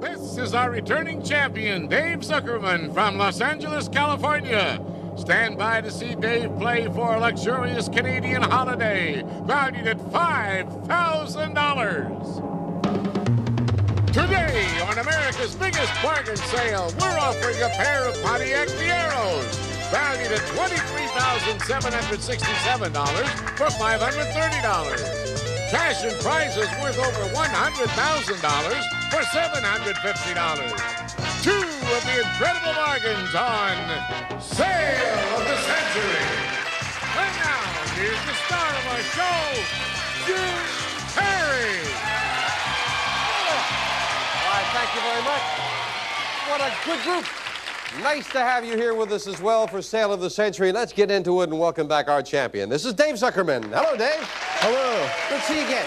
This is our returning champion, Dave Zuckerman from Los Angeles, California. Stand by to see Dave play for a luxurious Canadian holiday valued at $5,000. Today, on America's biggest bargain sale, we're offering a pair of Pontiac Fieros valued at $23,767 for $530. Cash and prizes worth over $100,000 for $750. Two of the incredible bargains on Sale of the Century. And now, here's the star of our show, Jim Perry. All right, thank you very much. What a good group. Nice to have you here with us as well for Sale of the Century. Let's get into it and welcome back our champion. This is Dave Zuckerman. Hello, Dave. Hello. Good to see you again.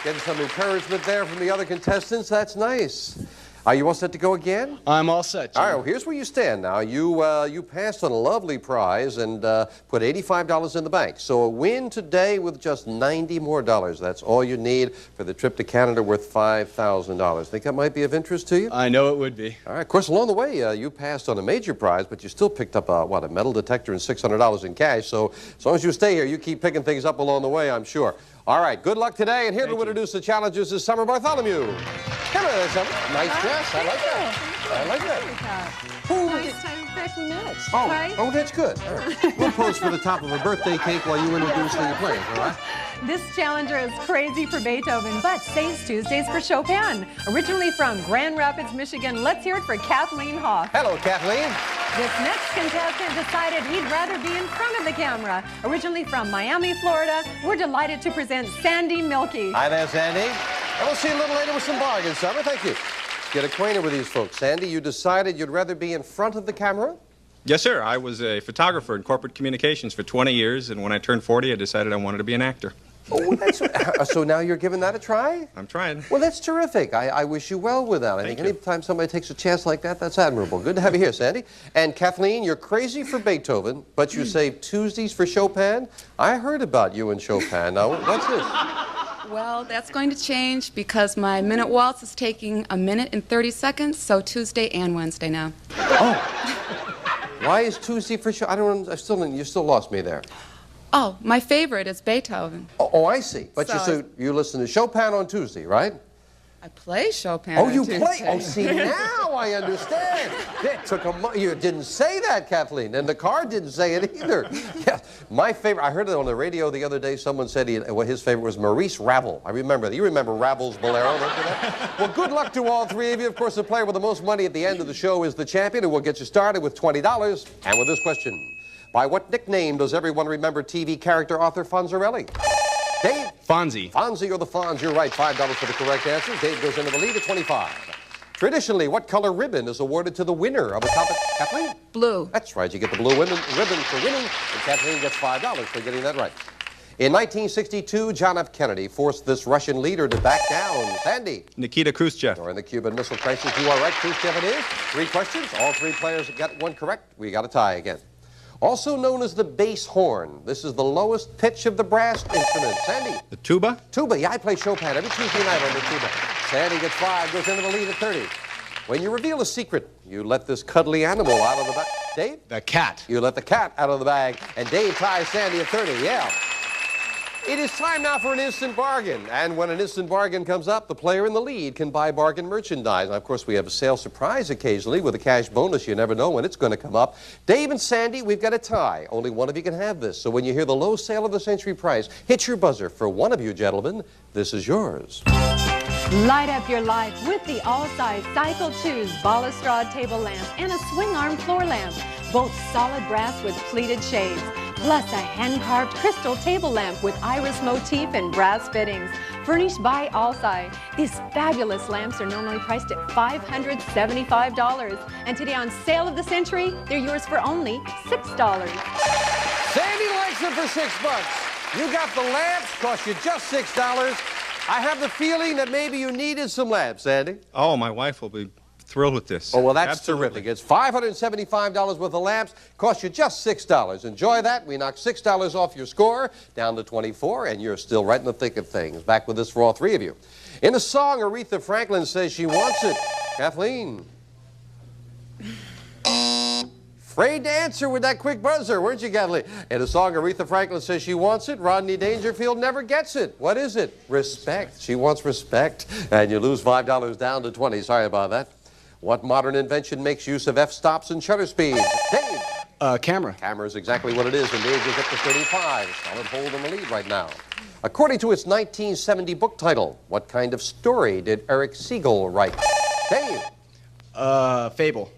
Getting some encouragement there from the other contestants. That's nice. Are you all set to go again? I'm all set, Jim. All right, well, here's where you stand now. You passed on a lovely prize and put $85 in the bank. So a win today with just $90 more. That's all you need for the trip to Canada worth $5,000. Think that might be of interest to you? I know it would be. All right, of course, along the way, you passed on a major prize, but you still picked up, a metal detector and $600 in cash. So as long as you stay here, you keep picking things up along the way, I'm sure. All right, good luck today, and here to introduce the challengers is Summer Bartholomew. Come on there, Summer. Nice dress. I like that. I like that. Nice time back we met. Oh, that's good. All right. We'll pose for the top of a birthday cake while you introduce the players, all right? This challenger is crazy for Beethoven, but saves Tuesdays for Chopin. Originally from Grand Rapids, Michigan, let's hear it for Kathleen Hoff. Hello, Kathleen. This next contestant decided he'd rather be in front of the camera. Originally from Miami, Florida, we're delighted to present Sandy Milkey. Hi there, Sandy. And we'll see you a little later with some bargains, Summer. Thank you. Let's get acquainted with these folks. Sandy, you decided you'd rather be in front of the camera? Yes, sir. I was a photographer in corporate communications for 20 years, and when I turned 40, I decided I wanted to be an actor. Oh, that's so now you're giving that a try? I'm trying. Well, that's terrific. I wish you well with that. I think anytime somebody takes a chance like that, that's admirable. Good to have you here, Sandy. And Kathleen, you're crazy for Beethoven, but you save Tuesdays for Chopin. I heard about you and Chopin. Now, what's this? Well, that's going to change because my minute waltz is taking 1 minute and 30 seconds, so Tuesday and Wednesday now. Oh. Why is Tuesday for Chopin? You still lost me there. Oh, my favorite is Beethoven. Oh, I see. But So you listen to Chopin on Tuesday, right? I play Chopin. Oh, you on play? Tuesday. Oh, see, now I understand. It took you didn't say that, Kathleen, and the card didn't say it either. Yeah, my favorite, I heard it on the radio the other day. Someone said his favorite was Maurice Ravel. I remember that. You remember Ravel's Bolero, don't you? That? Well, good luck to all three of you. Of course, the player with the most money at the end of the show is the champion, who will get you started with $20. And with this question, by what nickname does everyone remember TV character Arthur Fonzarelli? Dave? Fonzie. Fonzie or the Fonz, you're right. $5 for the correct answer. Dave goes into the lead at 25. Traditionally, what color ribbon is awarded to the winner of a competition? Kathleen? Blue. That's right. You get the blue ribbon for winning, and Kathleen gets $5 for getting that right. In 1962, John F. Kennedy forced this Russian leader to back down. Sandy? Nikita Khrushchev. During the Cuban Missile Crisis, you are right. Khrushchev it is. 3 questions. All 3 players got one correct. We got a tie again. Also known as the bass horn. This is the lowest pitch of the brass instrument. Sandy? The tuba. Tuba. Yeah, I play Chopin every Tuesday night on the tuba. Sandy gets 5, goes into the lead at 30. When you reveal a secret, you let this cuddly animal out of the bag. Dave? The cat. You let the cat out of the bag, and Dave ties Sandy at 30. Yeah. It is time now for an instant bargain. And when an instant bargain comes up, the player in the lead can buy bargain merchandise. Now, of course, we have a sale surprise occasionally with a cash bonus. You never know when it's going to come up. Dave and Sandy, we've got a tie. Only one of you can have this. So when you hear the low sale of the century price, hit your buzzer. For one of you gentlemen, this is yours. Light up your life with the all-size Cycle 2's balustrade table lamp and a swing arm floor lamp. Both solid brass with pleated shades. Plus a hand-carved crystal table lamp with iris motif and brass fittings. Furnished by Allside. These fabulous lamps are normally priced at $575. And today on Sale of the Century, they're yours for only $6. Sandy likes them for $6. You got the lamps, cost you just $6. I have the feeling that maybe you needed some lamps, Sandy. Oh, my wife will be thrilled with this. Oh, well, that's Absolutely. terrific. It's $575 worth of lamps. Cost you just $6. Enjoy that. We knocked $6 off your score, down to 24, and you're still right in the thick of things. Back with this for all 3 of you. In the song, Aretha Franklin says she wants it Kathleen. Afraid to answer with that quick buzzer, weren't you, Kathleen? In a song, Aretha Franklin says she wants it. Rodney Dangerfield never gets it. What is it? Respect. She wants respect. And you lose $5 down to 20. Sorry about that. What modern invention makes use of f-stops and shutter speeds? Dave. Camera. Camera is exactly what it is, and Dave goes up to 35. Solid hold in the lead right now. According to its 1970 book title, what kind of story did Eric Siegel write? Dave. Fable.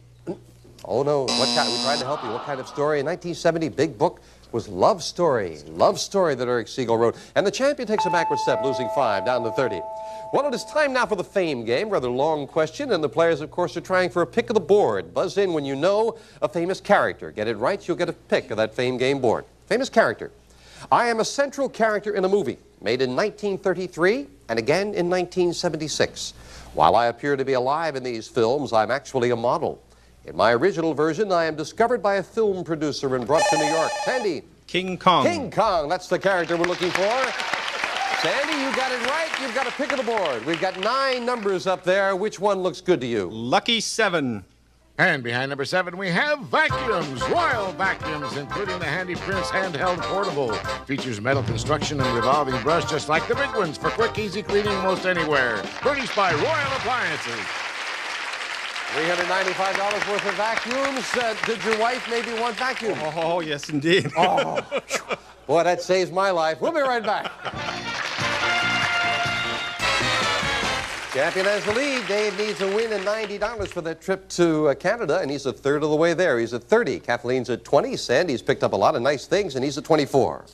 Oh, no. What kind? We tried to help you. What kind of story? In 1970, big book was Love Story. Love Story that Eric Siegel wrote. And the champion takes a backward step, losing 5 down to 30. Well, it is time now for the fame game. Rather long question, and the players, of course, are trying for a pick of the board. Buzz in when you know a famous character. Get it right, you'll get a pick of that fame game board. Famous character. I am a central character in a movie made in 1933 and again in 1976. While I appear to be alive in these films, I'm actually a model. In my original version, I am discovered by a film producer and brought to New York. Sandy. King Kong. King Kong, that's the character we're looking for. Sandy, you got it right. You've got a pick of the board. We've got 9 numbers up there. Which one looks good to you? Lucky 7. And behind number 7, we have vacuums, Royal Vacuums, including the Handy Prince handheld portable. Features metal construction and revolving brush, just like the big ones, for quick, easy cleaning most anywhere. Furnished by Royal Appliances. $395 worth of vacuums. Did your wife maybe want vacuum? Oh, yes, indeed. Oh, boy, that saves my life. We'll be right back. Champion has the lead. Dave needs a win and $90 for that trip to Canada, and he's a third of the way there. He's at 30. Kathleen's at 20. Sandy's picked up a lot of nice things, and he's at 24.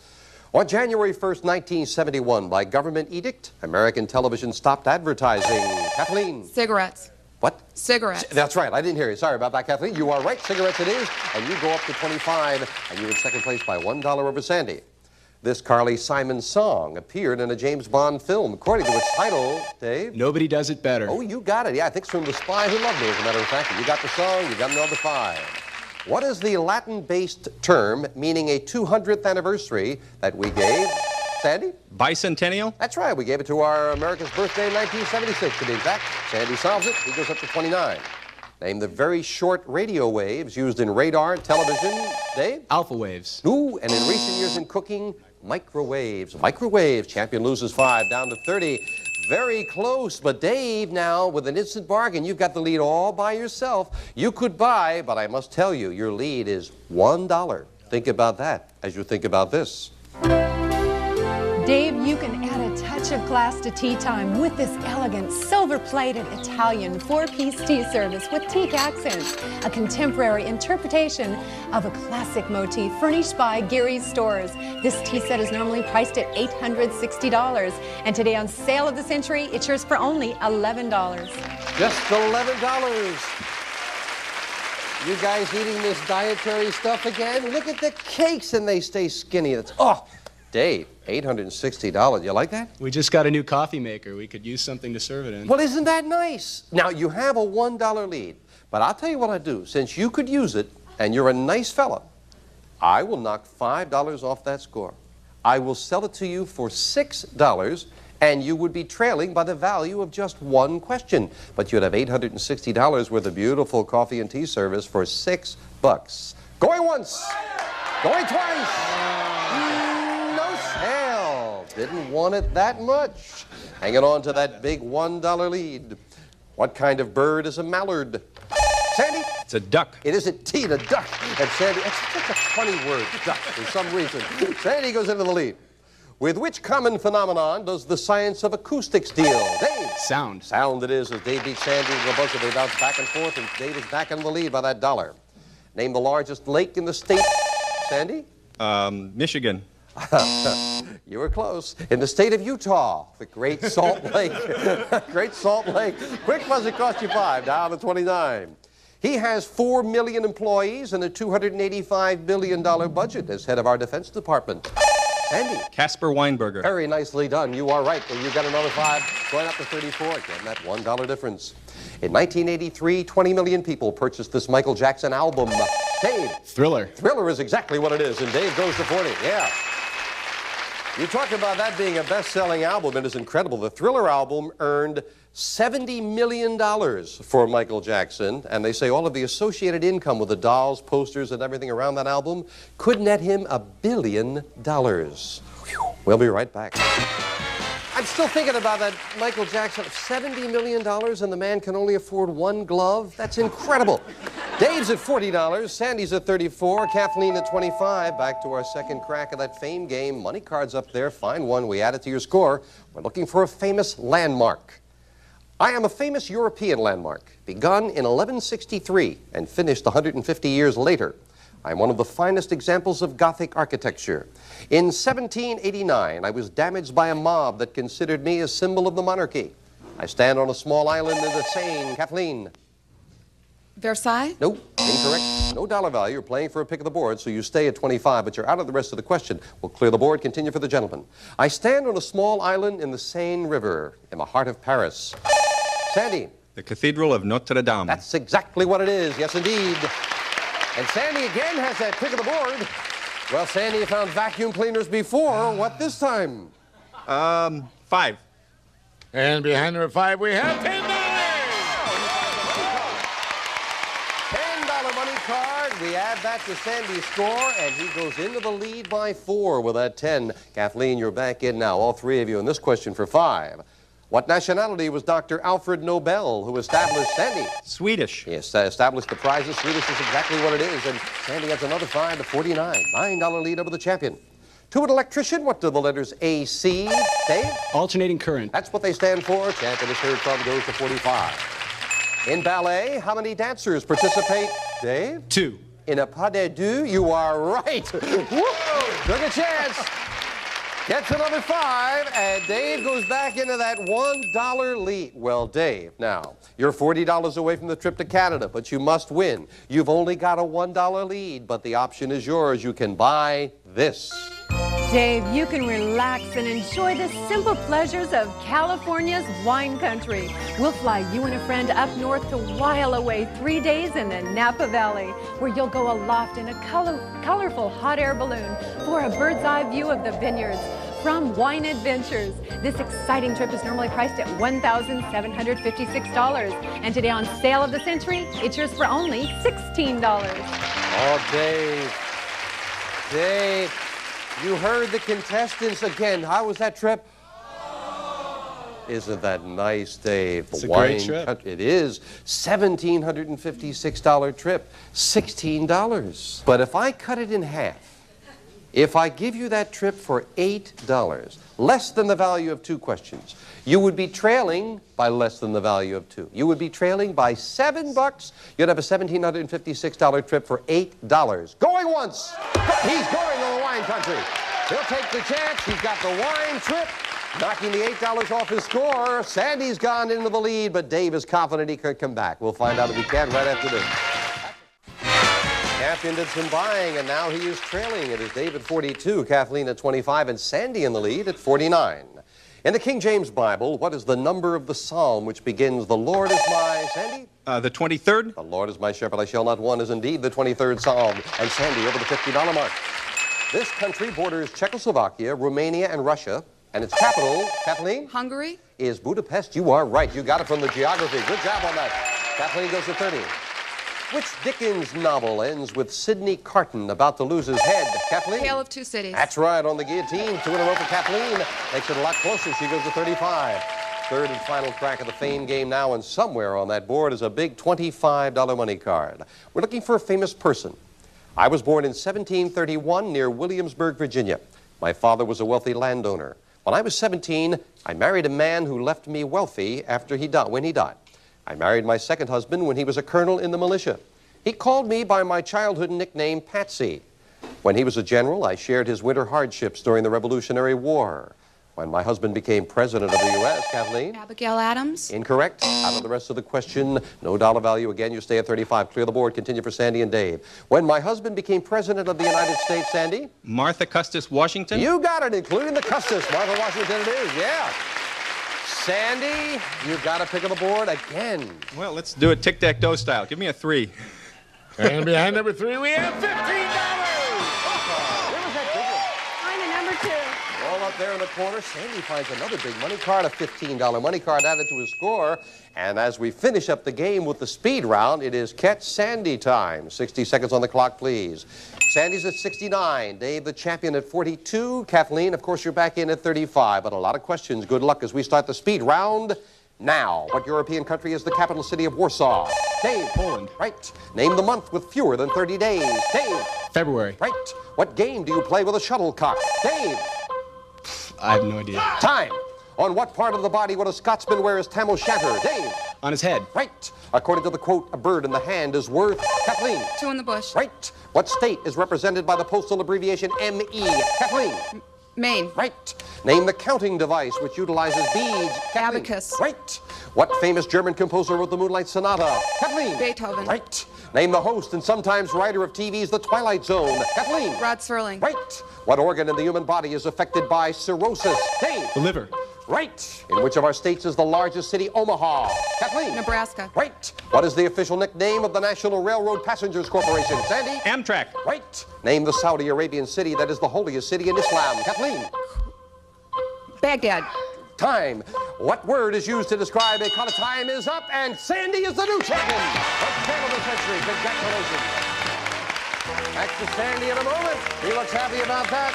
On January 1st, 1971, by government edict, American television stopped advertising. Kathleen. Cigarettes. What? Cigarettes. That's right. I didn't hear you. Sorry about that, Kathleen. You are right. Cigarettes it is, and you go up to 25, and you're in second place by $1 over Sandy. This Carly Simon song appeared in a James Bond film. According to its title, Dave? Nobody does it better. Oh, you got it. Yeah, I think it's from The Spy Who Loved Me, as a matter of fact. You got the song, you got another 5. What is the Latin-based term meaning a 200th anniversary that we gave? Sandy? Bicentennial? That's right. We gave it to our America's birthday in 1976, to be exact. Sandy solves it. He goes up to 29. Name the very short radio waves used in radar and television. Dave? Alpha waves. Ooh, and in recent years in cooking, microwaves. Microwaves. Champion loses 5, down to 30. Very close, but Dave now, with an instant bargain, you've got the lead all by yourself. You could buy, but I must tell you, your lead is $1. Think about that as you think about this. Dave, you can add a touch of class to tea time with this elegant silver-plated Italian 4-piece tea service with teak accents, a contemporary interpretation of a classic motif furnished by Gary's Stores. This tea set is normally priced at $860, and today on Sale of the Century, it's yours for only $11. Just $11. You guys eating this dietary stuff again? Look at the cakes, and they stay skinny. That's, oh, Dave, $860. You like that? We just got a new coffee maker. We could use something to serve it in. Well, isn't that nice? Now, you have a $1 lead, but I'll tell you what I do. Since you could use it, and you're a nice fella, I will knock $5 off that score. I will sell it to you for $6, and you would be trailing by the value of just 1 question. But you'd have $860 worth of beautiful coffee and tea service for $6. Going once, going twice. No sale. Didn't want it that much. Hanging on to that big $1 lead. What kind of bird is a mallard? Sandy? It's a duck. It is indeed a duck. And Sandy, it's such a funny word, duck, for some reason. Sandy goes into the lead. With which common phenomenon does the science of acoustics deal? Dave? Sound. Sound it is, as Dave beats Sandy with a buzzer. They bounce back and forth, and Dave is back in the lead by that $1. Name the largest lake in the state. Sandy? Michigan. You were close. In the state of Utah, the Great Salt Lake. Great Salt Lake. Quick buzzer cost you 5, down to 29. He has 4 million employees and a $285 billion budget as head of our Defense Department. Andy. Casper Weinberger. Very nicely done. You are right. You got another 5, going up to 34. Again, that $1 difference. In 1983, 20 million people purchased this Michael Jackson album. Dave. Thriller. Thriller is exactly what it is, and Dave goes to 40. Yeah. You talk about that being a best-selling album. It is incredible. The Thriller album earned $70 million for Michael Jackson, and they say all of the associated income with the dolls, posters, and everything around that album could net him $1 billion. We'll be right back. I'm still thinking about that Michael Jackson, $70 million, and the man can only afford one glove? That's incredible. Dave's at $40, Sandy's at $34, Kathleen at $25. Back to our second crack of that fame game. Money cards up there. Find one. We add it to your score. We're looking for a famous landmark. I am a famous European landmark, begun in 1163 and finished 150 years later. I'm one of the finest examples of Gothic architecture. In 1789, I was damaged by a mob that considered me a symbol of the monarchy. I stand on a small island in the Seine. Kathleen? Versailles? Nope, incorrect. No dollar value. You're playing for a pick of the board, so you stay at 25, but you're out of the rest of the question. We'll clear the board. Continue for the gentleman. I stand on a small island in the Seine River in the heart of Paris. Sandy? The Cathedral of Notre Dame. That's exactly what it is. Yes, indeed. And Sandy again has that pick of the board. Well, Sandy found vacuum cleaners before. What this time? 5. And behind number 5, we have $10. $10 money card. We add that to Sandy's score, and he goes into the lead by 4 with that 10. Kathleen, you're back in now, all three of you, in this question for 5. What nationality was Dr. Alfred Nobel, who established Sandy? Swedish. He established the prizes. Swedish is exactly what it is. And Sandy has another 5 to 49. $9 lead over the champion. To an electrician, what do the letters AC, Dave? Alternating current. That's what they stand for. Champion is heard from, goes to 45. In ballet, how many dancers participate, Dave? 2. In a pas de deux, you are right. Whoa! Took a chance. Gets another 5, and Dave goes back into that $1 lead. Well, Dave, now, you're $40 away from the trip to Canada, but you must win. You've only got a $1 lead, but the option is yours. You can buy this. Dave, you can relax and enjoy the simple pleasures of California's wine country. We'll fly you and a friend up north to while away 3 days in the Napa Valley, where you'll go aloft in a colorful hot air balloon for a bird's eye view of the vineyards. From Wine Adventures, this exciting trip is normally priced at $1,756. And today on Sale of the Century, it's yours for only $16. Oh, Dave, you heard the contestants again. How was that trip? Isn't that nice, Dave? It's a great trip. It is. $1,756 trip, $16. But if I cut it in half, if I give you that trip for $8, less than the value of 2 questions, you would be trailing by less than the value of 2. You would be trailing by $7. You'd have a $1,756 trip for $8. Going once. He's going to the wine country. He'll take the chance. He's got the wine trip, knocking the $8 off his score. Sandy's gone into the lead, but Dave is confident he could come back. We'll find out if he can right after this. Champion did some buying, and now he is trailing. It is Dave at 42, Kathleen at 25, and Sandy in the lead at 49. In the King James Bible, what is the number of the psalm which begins, "The Lord is my," Sandy? The 23rd. "The Lord is my shepherd, I shall not want," is indeed the 23rd psalm. And Sandy over the $50 mark. This country borders Czechoslovakia, Romania, and Russia, and its capital, Kathleen? Hungary? Is Budapest. You are right. You got it from the geography. Good job on that. Kathleen goes to 30. Which Dickens novel ends with Sidney Carton about to lose his head? Kathleen? Tale of Two Cities. That's right, on the guillotine. 2 in a row for Kathleen. Makes it a lot closer. She goes to 35. Third and final crack of the fame game now, and somewhere on that board is a big $25 money card. We're looking for a famous person. I was born in 1731 near Williamsburg, Virginia. My father was a wealthy landowner. When I was 17, I married a man who left me wealthy when he died. I married my second husband when he was a colonel in the militia. He called me by my childhood nickname, Patsy. When he was a general, I shared his winter hardships during the Revolutionary War. When my husband became president of the U.S., Kathleen? Abigail Adams. Incorrect. Out of the rest of the question, no dollar value. Again, you stay at 35. Clear the board. Continue for Sandy and Dave. When my husband became president of the United States, Sandy? Martha Custis Washington. You got it, including the Custis. Martha Washington it is, yeah. Sandy, you got a pick of the board again. Well, let's do it tic-tac-toe style. Give me a 3. And behind number 3, we have $15. Where was that figure? Mine at number 2. Roll up up there in the corner. Sandy finds another big money card, a $15 money card added to his score. And as we finish up the game with the speed round, it is Catch Sandy time. 60 seconds on the clock, please. Sandy's at 69. Dave, the champion, at 42. Kathleen, of course, you're back in at 35. But a lot of questions. Good luck as we start the speed round now. What European country is the capital city of Warsaw? Dave. Poland. Right. Name the month with fewer than 30 days. Dave. February. Right. What game do you play with a shuttlecock? Dave. I have no idea. Time. On what part of the body would a Scotsman wear his tam o' shanter? Dave. On his head. Right. According to the quote, a bird in the hand is worth. Kathleen. 2 in the bush. Right. What state is represented by the postal abbreviation ME? Kathleen. Maine. Right. Name the counting device which utilizes beads. Kathleen. Abacus. Right. What famous German composer wrote the Moonlight Sonata? Kathleen. Beethoven. Right. Name the host and sometimes writer of TV's The Twilight Zone. Kathleen. Rod Serling. Right. What organ in the human body is affected by cirrhosis? Dave. The liver. Right. In which of our states is the largest city? Omaha. Kathleen. Nebraska. Right. What is the official nickname of the National Railroad Passengers Corporation? Sandy. Amtrak. Right. Name the Saudi Arabian city that is the holiest city in Islam. Kathleen. Baghdad. Time. What word is used to describe a cut? Time is up, and Sandy is the new champion of Tale of the Century. Congratulations. Back to Sandy in a moment. He looks happy about that.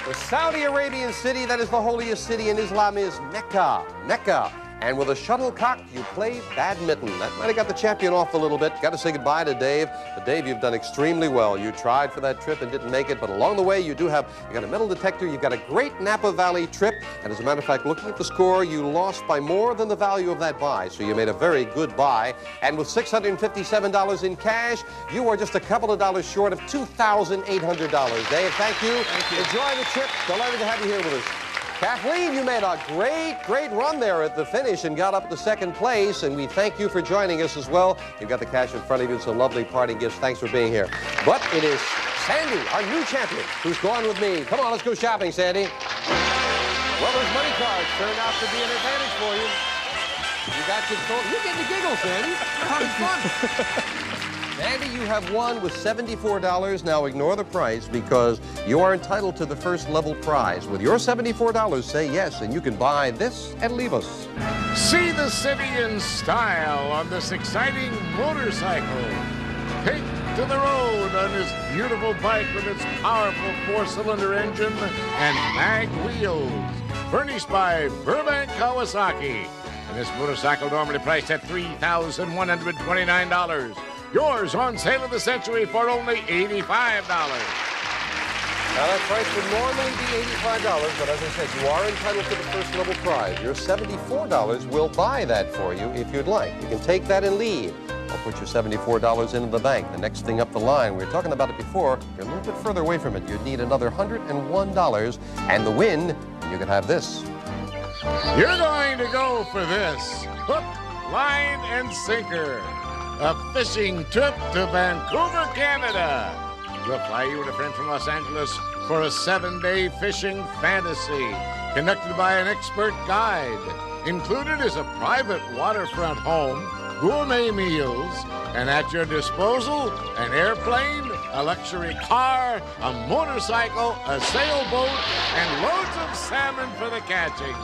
The Saudi Arabian city that is the holiest city in Islam is Mecca. Mecca. And with a shuttlecock, you play badminton. That might have got the champion off a little bit. Got to say goodbye to Dave. But Dave, you've done extremely well. You tried for that trip and didn't make it, but along the way, you got a metal detector, you've got a great Napa Valley trip, and as a matter of fact, looking at the score, you lost by more than the value of that buy, so you made a very good buy. And with $657 in cash, you are just a couple of dollars short of $2,800. Dave, thank you. Thank you. Enjoy the trip. Delighted to have you here with us. Kathleen, you made a great run there at the finish and got up to second place, and we thank you for joining us as well. You've got the cash in front of you and some lovely parting gifts. Thanks for being here. But it is Sandy, our new champion, who's going with me. Come on, let's go shopping, Sandy. Well, those money cards turned out to be an advantage for you. You got control. You're getting the giggles, Sandy. You're having fun. Sandy, you have won with $74. Now ignore the price because you are entitled to the first level prize. With your $74, say yes, and you can buy this and leave us. See the city in style on this exciting motorcycle. Take to the road on this beautiful bike with its powerful 4-cylinder engine and mag wheels. Furnished by Burbank Kawasaki. And this motorcycle normally priced at $3,129. Yours on Sale of the Century for only $85. Now, that price would normally be $85, but as I said, you are entitled to the first level prize. Your $74 will buy that for you if you'd like. You can take that and leave. Or put your $74 into the bank. The next thing up the line, we were talking about it before, you're a little bit further away from it. You'd need another $101, and the win, you can have this. You're going to go for this. Hook, line, and sinker. A fishing trip to Vancouver, Canada. We'll fly you and a friend from Los Angeles for a 7-day fishing fantasy, conducted by an expert guide. Included is a private waterfront home, gourmet meals, and at your disposal, an airplane, a luxury car, a motorcycle, a sailboat, and loads of salmon for the catching.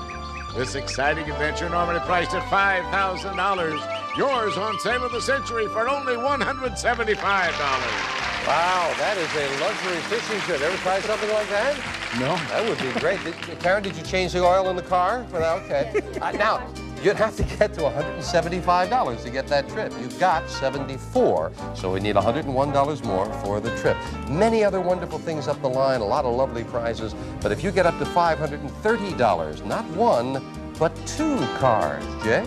This exciting adventure normally priced at $5,000. Yours on Sale of the Century for only $175. Wow, that is a luxury fishing trip. Ever try something like that? No. That would be great. Karen, did you change the oil in the car? Well, okay. Now, you'd have to get to $175 to get that trip. You got $74, so we need $101 more for the trip. Many other wonderful things up the line, a lot of lovely prizes. But if you get up to $530, not one, but 2 cars, Jay?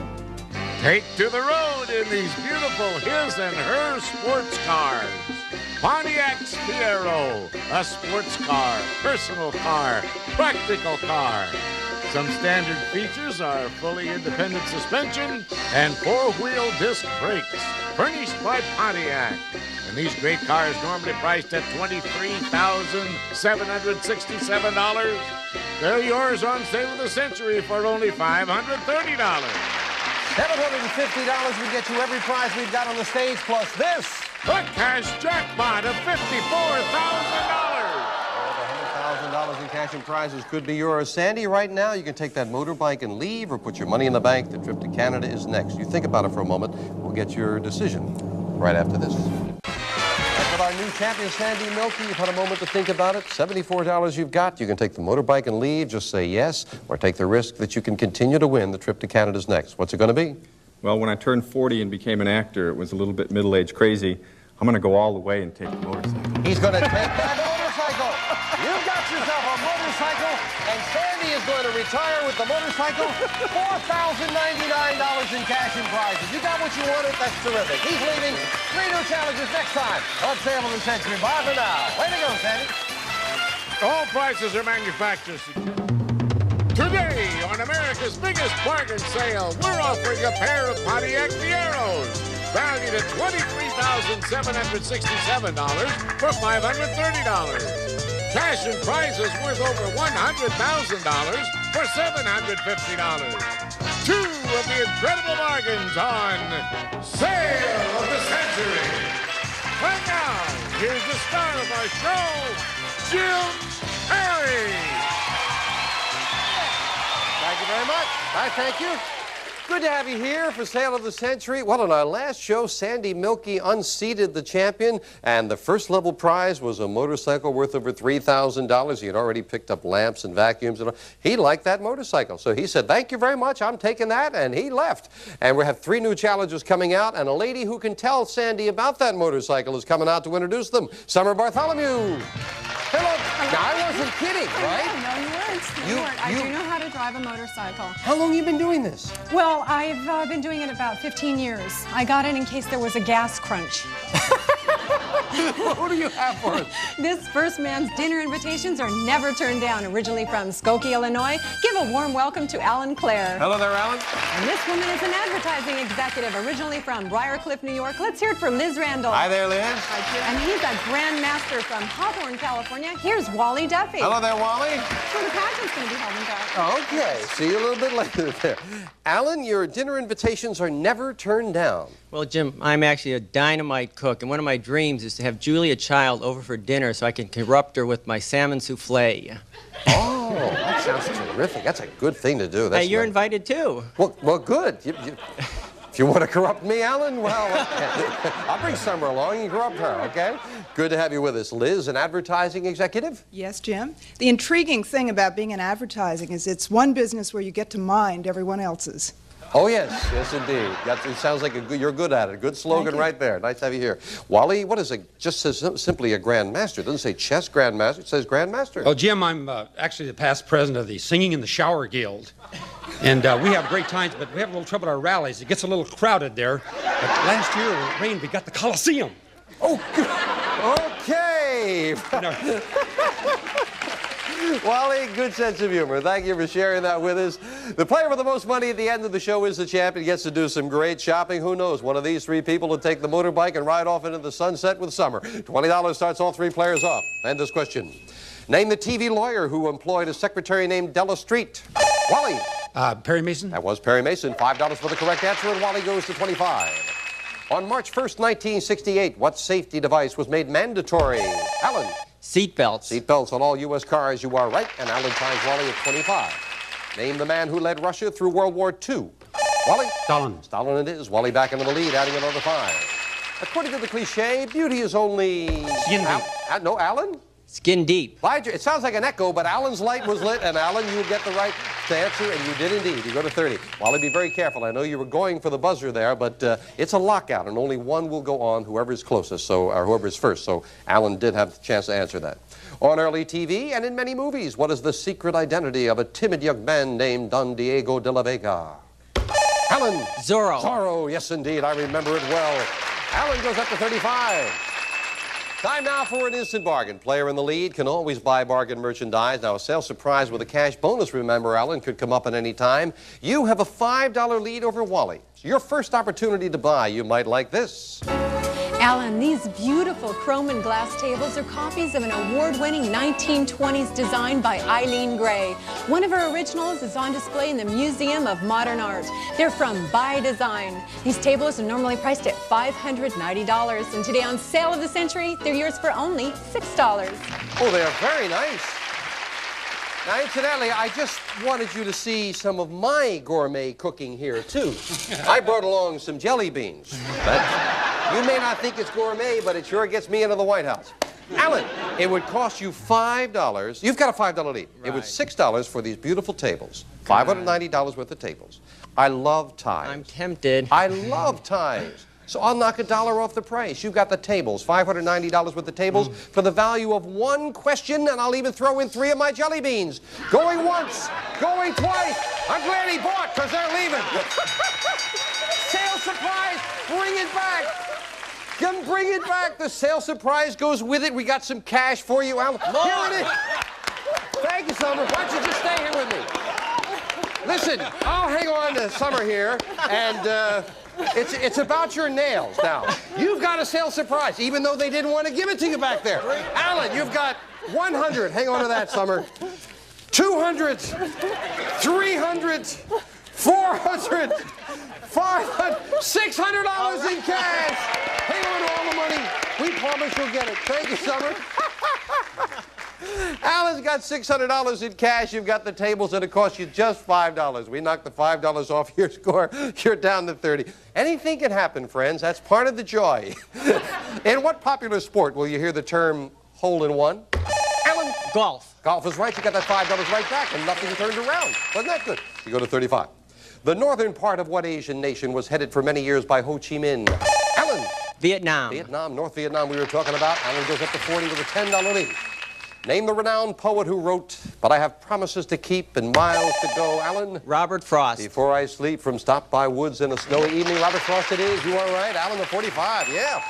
Take to the road in these beautiful his and her sports cars. Pontiac Fiero, a sports car, personal car, practical car. Some standard features are fully independent suspension and 4-wheel disc brakes, furnished by Pontiac. And these great cars normally priced at $23,767. They're yours on Sale of the Century for only $530. $750 would get you every prize we've got on the stage, plus this. A cash jackpot of $54,000. $2,000 in cash and prizes could be yours. Sandy, right now you can take that motorbike and leave or put your money in the bank. The trip to Canada is next. You think about it for a moment. We'll get your decision right after this. And with our new champion, Sandy Milky, you've had a moment to think about it. $74 you've got. You can take the motorbike and leave. Just say yes, or take the risk that you can continue to win. The trip to Canada's next. What's it going to be? Well, when I turned 40 and became an actor, it was a little bit middle-aged crazy. I'm going to go all the way and take the motorcycle. He's going to take that motorcycle. You've got yourself a motorcycle, and Sandy is going to retire with the motorcycle. $4,099 in cash and prizes. You got what you wanted. That's terrific. He's leaving. 3 new challenges next time on Sale of the Century. Bye for now. Way to go, Sandy. All prices are manufacturers. Today, on America's biggest bargain sale, we're offering a pair of Pontiac Fieros, valued at $23,767 for $530. Cash and prizes worth over $100,000 for $750. 2 of the incredible bargains on Sale of the Century. And now, here's the star of our show, Jim Perry. Thank you very much. Thank you. Good to have you here for Sale of the Century. Well, on our last show, Sandy Milky unseated the champion, and the first level prize was a motorcycle worth over $3,000. He had already picked up lamps and vacuums and all. He liked that motorcycle, so he said, "Thank you very much, I'm taking that," and he left. And we have 3 new challenges coming out, and a lady who can tell Sandy about that motorcycle is coming out to introduce them. Summer Bartholomew. Hello. Now, I wasn't kidding, right? No, you weren't. You weren't. I do know how to drive a motorcycle. How long have you been doing this? Well, I've been doing it about 15 years. I got it in case there was a gas crunch. What do you have for us? This first man's dinner invitations are never turned down. Originally from Skokie, Illinois, give a warm welcome to Alan Clare. Hello there, Alan. And this woman is an advertising executive, originally from Briarcliff, New York. Let's hear it for Liz Randall. Hi there, Liz. And he's a Grand Master from Hawthorne, California. Here's Wally Duffy. Hello there, Wally. So the pageant's going to be held in Dallas. Okay, see you a little bit later there. Alan, your dinner invitations are never turned down. Well, Jim, I'm actually a dynamite cook, and one of my dreams is to have Julia Child over for dinner so I can corrupt her with my salmon souffle. Oh, that sounds terrific. That's a good thing to do. That's Hey, you're invited too. Well, good. If you want to corrupt me, Alan, well, okay. I'll bring Summer along and corrupt her, okay? Good to have you with us. Liz, an advertising executive? Yes, Jim. The intriguing thing about being in advertising is it's one business where you get to mind everyone else's. Oh, yes. Yes, indeed. It sounds like you're good at it. Good slogan right there. Nice to have you here. Wally, what is it? Just says simply a Grand Master. It doesn't say chess Grand Master. It says Grand Master. Oh, Jim, I'm actually the past president of the Singing in the Shower Guild. And we have great times, but we have a little trouble at our rallies. It gets a little crowded there. But last year, when it rained, we got the Coliseum. Oh, okay. Wally, good sense of humor. Thank you for sharing that with us. The player with the most money at the end of the show is the champion. Gets to do some great shopping. Who knows? One of these 3 people will take the motorbike and ride off into the sunset with Summer. $20 starts all 3 players off. And this question. Name the TV lawyer who employed a secretary named Della Street. Wally. Perry Mason? That was Perry Mason. $5 for the correct answer, and Wally goes to 25. On March 1st, 1968, what safety device was made mandatory? Alan. Seatbelts. Seatbelts on all U.S. cars. You are right, and Alan ties Wally at 25. Name the man who led Russia through World War II. Wally? Stalin. Stalin it is. Wally back into the lead, adding another 5. According to the cliche, beauty is only... Skin deep. No, Alan? Skin deep. It sounds like an echo, but Alan's light was lit, and Alan, you get the right answer, and you did indeed. You go to 30. Wally, be very careful. I know you were going for the buzzer there, but it's a lockout, and only one will go on, whoever's closest, or whoever's first. So Alan did have the chance to answer that. On early TV and in many movies, what is the secret identity of a timid young man named Don Diego de la Vega? Alan. Zorro. Zorro, yes, indeed. I remember it well. Alan goes up to 35. Time now for an instant bargain. Player in the lead can always buy bargain merchandise. Now, a sales surprise with a cash bonus, remember, Alan, could come up at any time. You have a $5 lead over Wally. So your first opportunity to buy, you might like this. Alan, these beautiful chrome and glass tables are copies of an award-winning 1920s design by Eileen Gray. One of her originals is on display in the Museum of Modern Art. They're from By Design. These tables are normally priced at $590, and today on Sale of the Century, they're yours for only $6. Oh, they are very nice. Now, incidentally, I just wanted you to see some of my gourmet cooking here, too. I brought along some jelly beans. You may not think it's gourmet, but it sure gets me into the White House. Alan, it would cost you $5. You've got a $5 lead. Right. It was $6 for these beautiful tables. $590 worth of tables. I love ties. I'm tempted. I love ties. So I'll knock $1 off the price. You've got the tables, $590 worth of tables for the value of one question, and I'll even throw in 3 of my jelly beans. Going once, going twice. I'm glad he bought, because they're leaving. Sale surprise, bring it back. Come bring it back. The sale surprise goes with it. We got some cash for you, Alan. Here it is. Thank you, Summer. Why don't you just stay here with me? Listen, I'll hang on to Summer here, and it's about your nails now. You've got a sale surprise, even though they didn't want to give it to you back there. Alan, you've got 100. Hang on to that, Summer. 200, 300, 400, 500, $600 in cash. Hang on to all the money. We promise you'll get it. Thank you, Summer. Alan's got $600 in cash. You've got the tables, and it costs you just $5. We knocked the $5 off your score. You're down to 30. Anything can happen, friends. That's part of the joy. In what popular sport will you hear the term hole-in-one? Alan? Golf. Golf is right. You got that $5 right back, and nothing turned around. Wasn't that good? You go to 35. The northern part of what Asian nation was headed for many years by Ho Chi Minh? Alan? Vietnam. Vietnam, North Vietnam we were talking about. Alan goes up to 40 with a $10 lead. Name the renowned poet who wrote, "But I have promises to keep and miles to go." Alan? Robert Frost. Before I sleep from Stop by Woods in a Snowy Evening. Robert Frost it is. You are right. Alan, the 45. Yeah.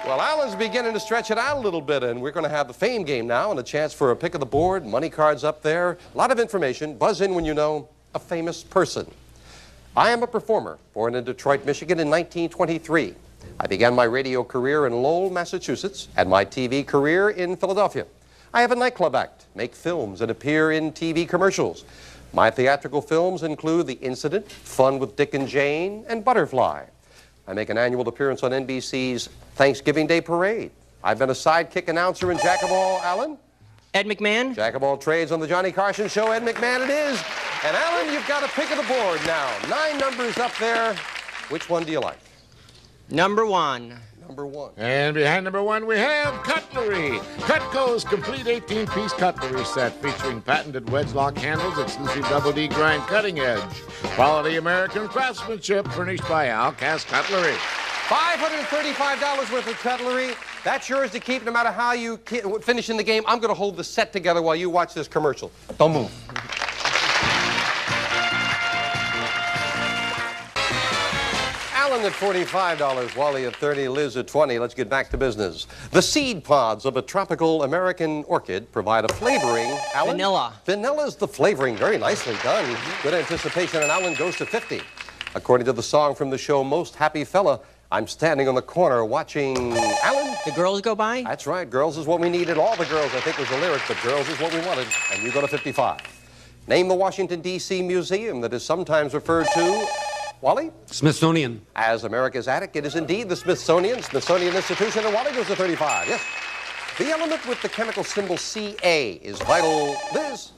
Well, Alan's beginning to stretch it out a little bit, and we're going to have the fame game now and a chance for a pick of the board, money cards up there. A lot of information. Buzz in when you know a famous person. I am a performer, born in Detroit, Michigan in 1923. I began my radio career in Lowell, Massachusetts, and my TV career in Philadelphia. I have a nightclub act, make films, and appear in TV commercials. My theatrical films include The Incident, Fun with Dick and Jane, and Butterfly. I make an annual appearance on NBC's Thanksgiving Day Parade. I've been a sidekick announcer in Jack of All, Alan? Ed McMahon. Jack of All Trades on the Johnny Carson Show. Ed McMahon it is. And Alan, you've got a pick of the board now. 9 numbers up there. Which one do you like? Number 1. Number 1. And behind number 1, we have cutlery. Cutco's complete 18-piece cutlery set featuring patented wedge-lock handles, exclusive Double D grind cutting edge. Quality American craftsmanship furnished by Alcast Cutlery. $535 worth of cutlery. That's yours to keep no matter how you finish in the game. I'm going to hold the set together while you watch this commercial. Don't move. Alan at $45, Wally at 30, Liz at 20. Let's get back to business. The seed pods of a tropical American orchid provide a flavoring. Alan? Vanilla. Vanilla's the flavoring. Very nicely done. Good anticipation, and Alan goes to 50. According to the song from the show Most Happy Fella, I'm standing on the corner watching Alan. The girls go by? That's right. Girls is what we needed. All the girls, I think, was the lyric, but girls is what we wanted. And you go to 55. Name the Washington, D.C. museum that is sometimes referred to, Wally? Smithsonian. As America's attic, it is indeed the Smithsonian Institution, and Wally goes to 35. Yes. The element with the chemical symbol Ca is vital, Liz.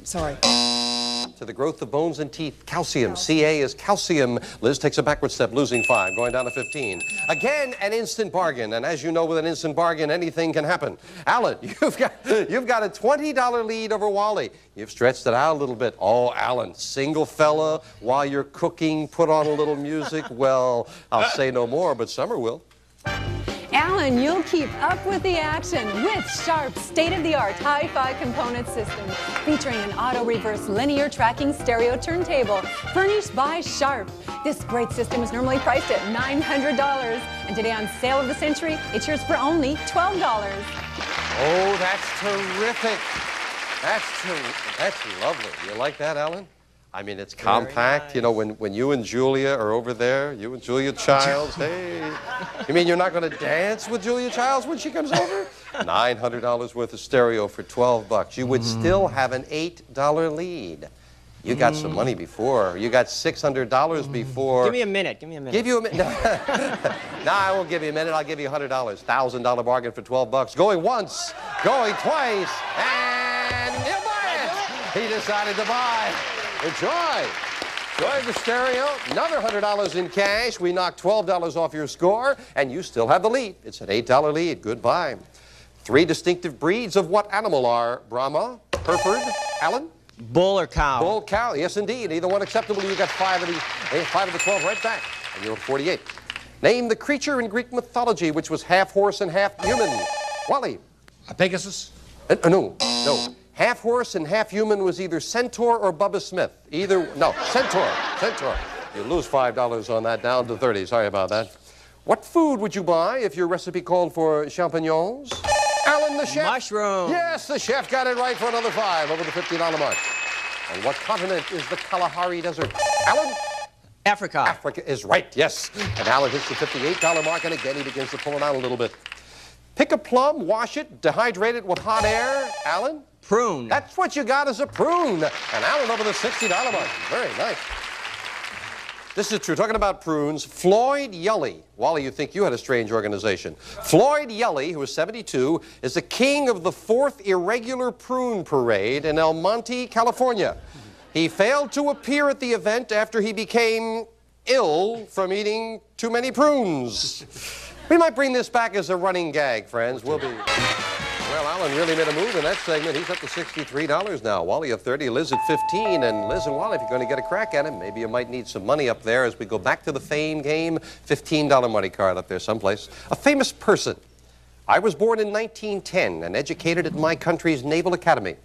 Sorry. To the growth of bones and teeth, calcium. Ca is calcium. Liz takes a backward step, losing 5, going down to 15. Again, an instant bargain, and as you know, with an instant bargain, anything can happen. Alan, you've got a $20 lead over Wally. You've stretched it out a little bit. Oh, Alan, single fella, while you're cooking, put on a little music. Well, I'll say no more, but Summer will. Alan, you'll keep up with the action with Sharp's state-of-the-art hi-fi component system, featuring an auto-reverse linear tracking stereo turntable, furnished by Sharp. This great system is normally priced at $900, and today on Sale of the Century, it's yours for only $12. Oh, that's terrific. That's lovely. You like that, Alan? I mean, it's compact. Nice. You know, when you and Julia are over there, you and Julia Childs, hey. You mean you're not going to dance with Julia Childs when she comes over? $900 worth of stereo for $12. You would still have an $8 lead. You got some money before. You got $600 before. Give me a minute. Give me a minute. Give you a minute. No, I won't give you a minute. I'll give you $100. $1,000 bargain for $12. Going once, going twice, and he decided to buy. Enjoy. Enjoy the stereo. Another $100 in cash. We knocked $12 off your score, and you still have the lead. It's an $8 lead. Goodbye. 3 distinctive breeds of what animal are Brahma, Hereford, Alan? Bull or cow? Bull, cow. Yes, indeed. Either one acceptable. You got 5 of the 12 right back, and you're 48. Name the creature in Greek mythology which was half horse and half human. Wally. A Pegasus? No. Half horse and half human was either Centaur or Bubba Smith. Centaur. You lose $5 on that, down to 30. Sorry about that. What food would you buy if your recipe called for champignons? Alan, the chef. Mushroom. Yes, the chef got it right for another 5 over the $50 mark. And what continent is the Kalahari Desert? Alan? Africa. Africa is right, yes. And Alan hits the $58 mark, and again he begins to pull it out a little bit. Pick a plum, wash it, dehydrate it with hot air. Alan? Prune. That's what you got as a prune. And Alan over the $60 mark. Very nice. This is true. Talking about prunes, Floyd Yully. Wally, you think you had a strange organization. Floyd Yully, who is 72, is the king of the 4th Irregular Prune Parade in El Monte, California. He failed to appear at the event after he became ill from eating too many prunes. We might bring this back as a running gag, friends. We'll be... Well, Alan really made a move in that segment. He's up to $63 now. Wally at 30, Liz at 15. And Liz and Wally, if you're going to get a crack at him, maybe you might need some money up there as we go back to the fame game. $15 money card up there someplace. A famous person. I was born in 1910 and educated at my country's Naval Academy.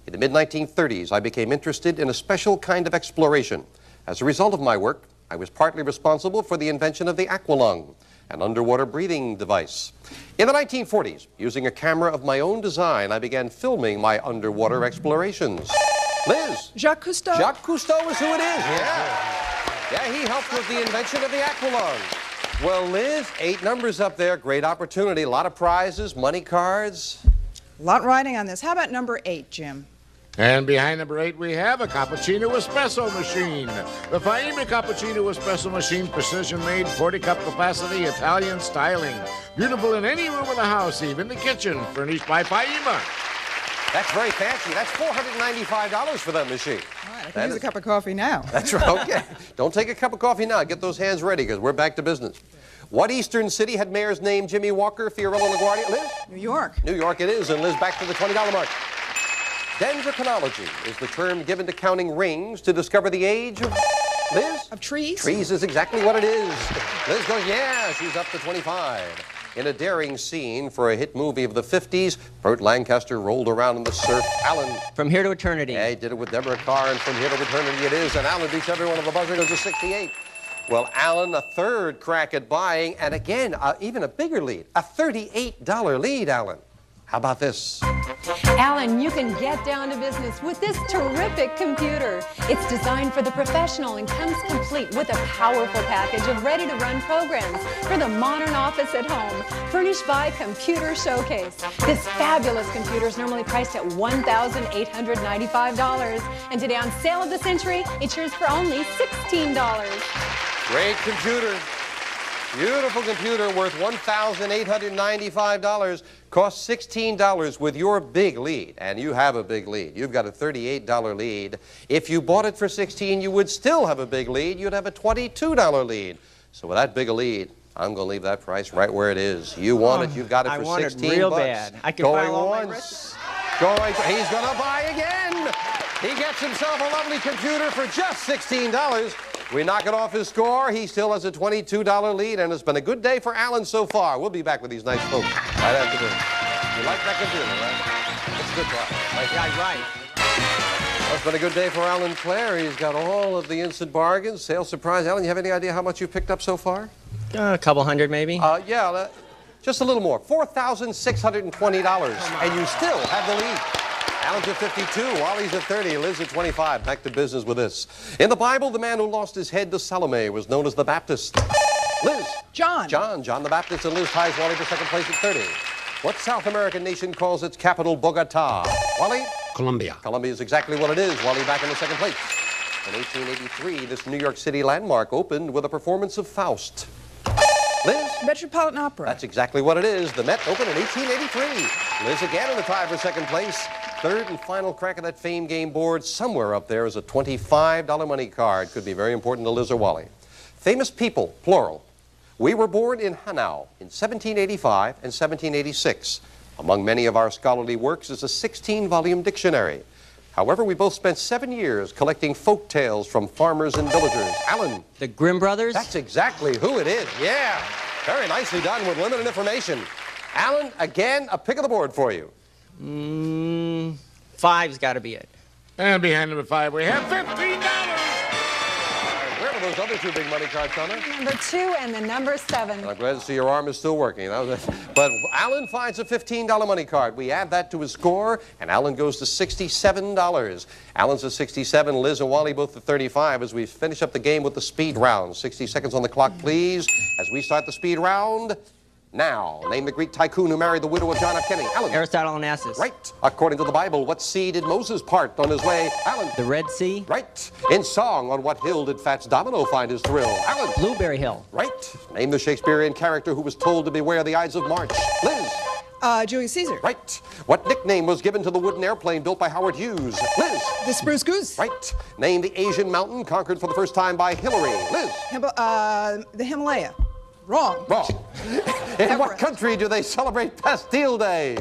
In the mid-1930s, I became interested in a special kind of exploration. As a result of my work, I was partly responsible for the invention of the aqualung, an underwater breathing device. In the 1940s, using a camera of my own design, I began filming my underwater explorations. Liz? Jacques Cousteau? Jacques Cousteau is who it is, yeah. He helped with the invention of the aqualung. Well, Liz, 8 numbers up there, great opportunity, a lot of prizes, money cards. A lot riding on this. How about number 8, Jim? And behind number 8, we have a cappuccino espresso machine. The Faima cappuccino espresso machine, precision-made, 40-cup capacity, Italian styling. Beautiful in any room of the house, even the kitchen, furnished by Faima. That's very fancy. That's $495 for that machine. All right, I can use a cup of coffee now. That's right, okay. Don't take a cup of coffee now. Get those hands ready, because we're back to business. What eastern city had mayor's name Jimmy Walker, Fiorello LaGuardia? Liz? New York. New York it is, and Liz, back to the $20 mark. Dendrochronology is the term given to counting rings to discover the age of... Liz? Of trees? Trees is exactly what it is. Liz goes, yeah, she's up to 25. In a daring scene for a hit movie of the 50s, Burt Lancaster rolled around in the surf. Alan. From Here to Eternity. Yeah, he did it with Deborah Carr, and From Here to Eternity it is. And Alan beats everyone on the buzzer, goes to 68. Well, Alan, a third crack at buying, and again, even a bigger lead. A $38 lead, Alan. How about this? Alan, you can get down to business with this terrific computer. It's designed for the professional and comes complete with a powerful package of ready-to-run programs for the modern office at home, furnished by Computer Showcase. This fabulous computer is normally priced at $1,895, and today on Sale of the Century, it's yours for only $16. Great computer. Beautiful computer worth $1,895. Costs $16 with your big lead. And you have a big lead. You've got a $38 lead. If you bought it for $16, you would still have a big lead. You'd have a $22 lead. So with that big a lead, I'm going to leave that price right where it is. You want it, you've got it for 16 I want it real bad. I can going file all my once. He's going to buy again. He gets himself a lovely computer for just $16. We knock it off his score. He still has a $22 lead, and it's been a good day for Alan so far. We'll be back with these nice folks right after this. You like that computer, right? It's good for us. Yeah, right. Well, it's been a good day for Alan Clare. He's got all of the instant bargains. Sales surprise. Alan, you have any idea how much you picked up so far? A couple hundred, maybe. Just a little more. $4,620, and you still have the lead. Alan's at 52, Wally's at 30, Liz at 25. Back to business with this. In the Bible, the man who lost his head to Salome was known as the Baptist. Liz. John the Baptist, and Liz ties Wally for second place at 30. What South American nation calls its capital Bogota? Wally? Colombia. Colombia is exactly what it is. Wally back in the second place. In 1883, this New York City landmark opened with a performance of Faust. Liz? Metropolitan Opera. That's exactly what it is. The Met opened in 1883. Liz again in the tie for second place. third and final crack at that fame game board. Somewhere up there is a $25 money card. Could be very important to Liz or Wally. Famous people, plural. We were born in Hanau in 1785 and 1786. Among many of our scholarly works is a 16-volume dictionary. However, we both spent 7 years collecting folk tales from farmers and villagers. Alan. The Grimm brothers? That's exactly who it is. Yeah. Very nicely done with limited information. Alan, again, a pick of the board for you. 5's got to be it. And behind number 5, we have $15. Where were those other 2 big money cards, Donna? Number 2 and the number 7. I'm glad to see your arm is still working. But Alan finds a $15 money card. We add that to his score, and Alan goes to $67. Alan's at 67, Liz and Wally both at 35 as we finish up the game with the speed round. 60 seconds on the clock, please, as we start the speed round. Now, name the Greek tycoon who married the widow of John F. Kennedy. Alan. Aristotle and Onassis. Right. According to the Bible, what sea did Moses part on his way? Alan. The Red Sea. Right. In song, on what hill did Fats Domino find his thrill? Alan. Blueberry Hill. Right. Name the Shakespearean character who was told to beware the Ides of March. Liz. Julius Caesar. Right. What nickname was given to the wooden airplane built by Howard Hughes? Liz. The Spruce Goose. Right. Name the Asian mountain conquered for the first time by Hillary. Liz. The Himalaya. Wrong. Wrong. In what country do they celebrate Bastille Day?